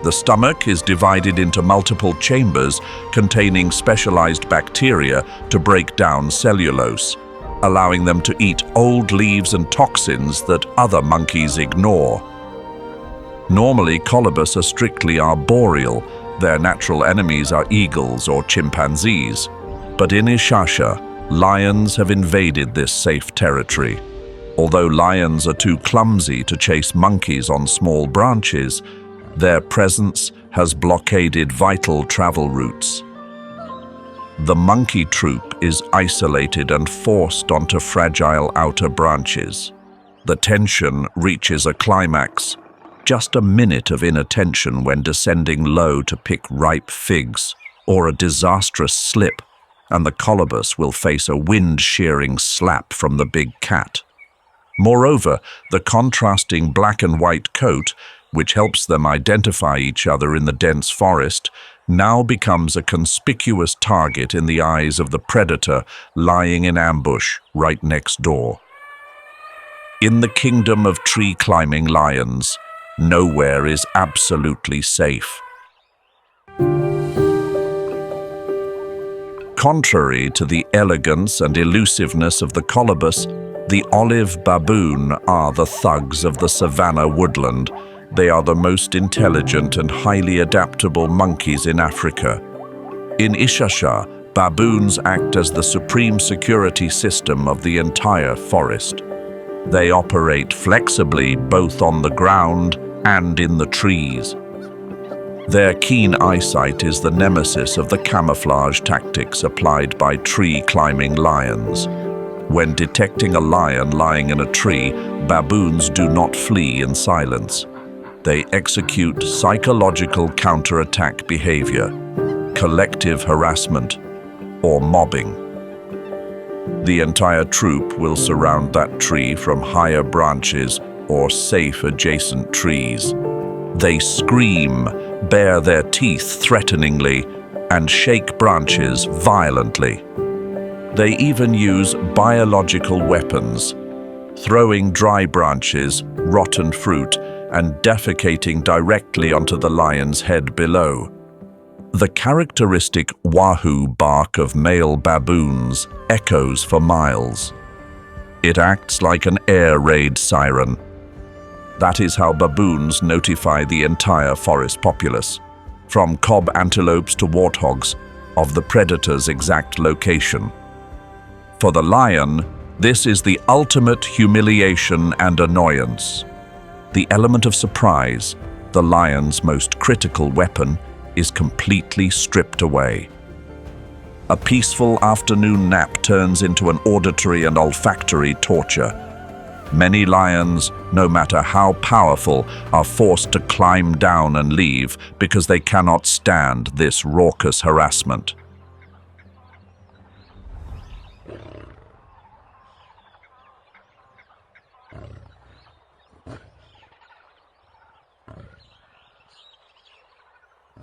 The stomach is divided into multiple chambers containing specialized bacteria to break down cellulose, allowing them to eat old leaves and toxins that other monkeys ignore. Normally, colobus are strictly arboreal. Their natural enemies are eagles or chimpanzees. But in Ishasha, lions have invaded this safe territory. Although lions are too clumsy to chase monkeys on small branches, their presence has blockaded vital travel routes. The monkey troop is isolated and forced onto fragile outer branches. The tension reaches a climax. Just a minute of inattention when descending low to pick ripe figs, or a disastrous slip, and the colobus will face a wind-shearing slap from the big cat. Moreover, the contrasting black and white coat, which helps them identify each other in the dense forest, now becomes a conspicuous target in the eyes of the predator lying in ambush right next door. In the kingdom of tree-climbing lions, nowhere is absolutely safe. Contrary to the elegance and elusiveness of the colobus, the olive baboon are the thugs of the savanna woodland. They are the most intelligent and highly adaptable monkeys in Africa. In Ishasha, baboons act as the supreme security system of the entire forest. They operate flexibly both on the ground and in the trees. Their keen eyesight is the nemesis of the camouflage tactics applied by tree-climbing lions. When detecting a lion lying in a tree, baboons do not flee in silence. They execute psychological counterattack behavior, collective harassment, or mobbing. The entire troop will surround that tree from higher branches or safe adjacent trees. They scream, bare their teeth threateningly, and shake branches violently. They even use biological weapons, throwing dry branches, rotten fruit, and defecating directly onto the lion's head below. The characteristic wahoo bark of male baboons echoes for miles. It acts like an air raid siren. That is how baboons notify the entire forest populace, from cob antelopes to warthogs, of the predator's exact location. For the lion, this is the ultimate humiliation and annoyance. The element of surprise, the lion's most critical weapon, is completely stripped away. A peaceful afternoon nap turns into an auditory and olfactory torture. Many lions, no matter how powerful, are forced to climb down and leave because they cannot stand this raucous harassment.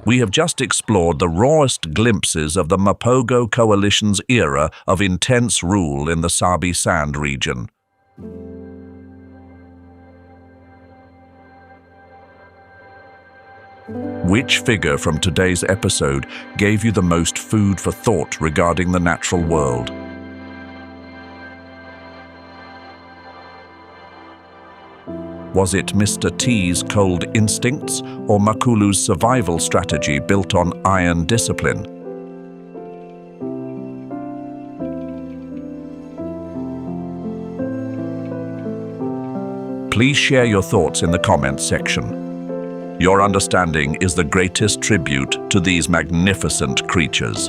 We have just explored the rawest glimpses of the Mapogo Coalition's era of intense rule in the Sabi Sand region. Which figure from today's episode gave you the most food for thought regarding the natural world? Was it Mr. T's cold instincts or Makhulu's survival strategy built on iron discipline? Please share your thoughts in the comments section. Your understanding is the greatest tribute to these magnificent creatures.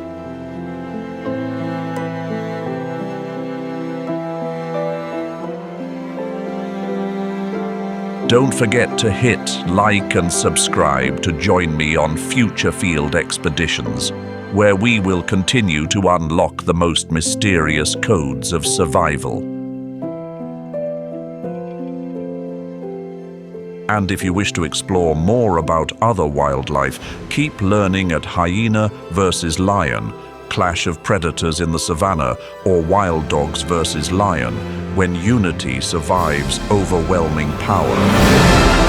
Don't forget to hit like and subscribe to join me on future field expeditions, where we will continue to unlock the most mysterious codes of survival. And if you wish to explore more about other wildlife, keep learning at Hyena versus Lion, Clash of Predators in the Savannah, or Wild Dogs versus Lion, when unity survives overwhelming power.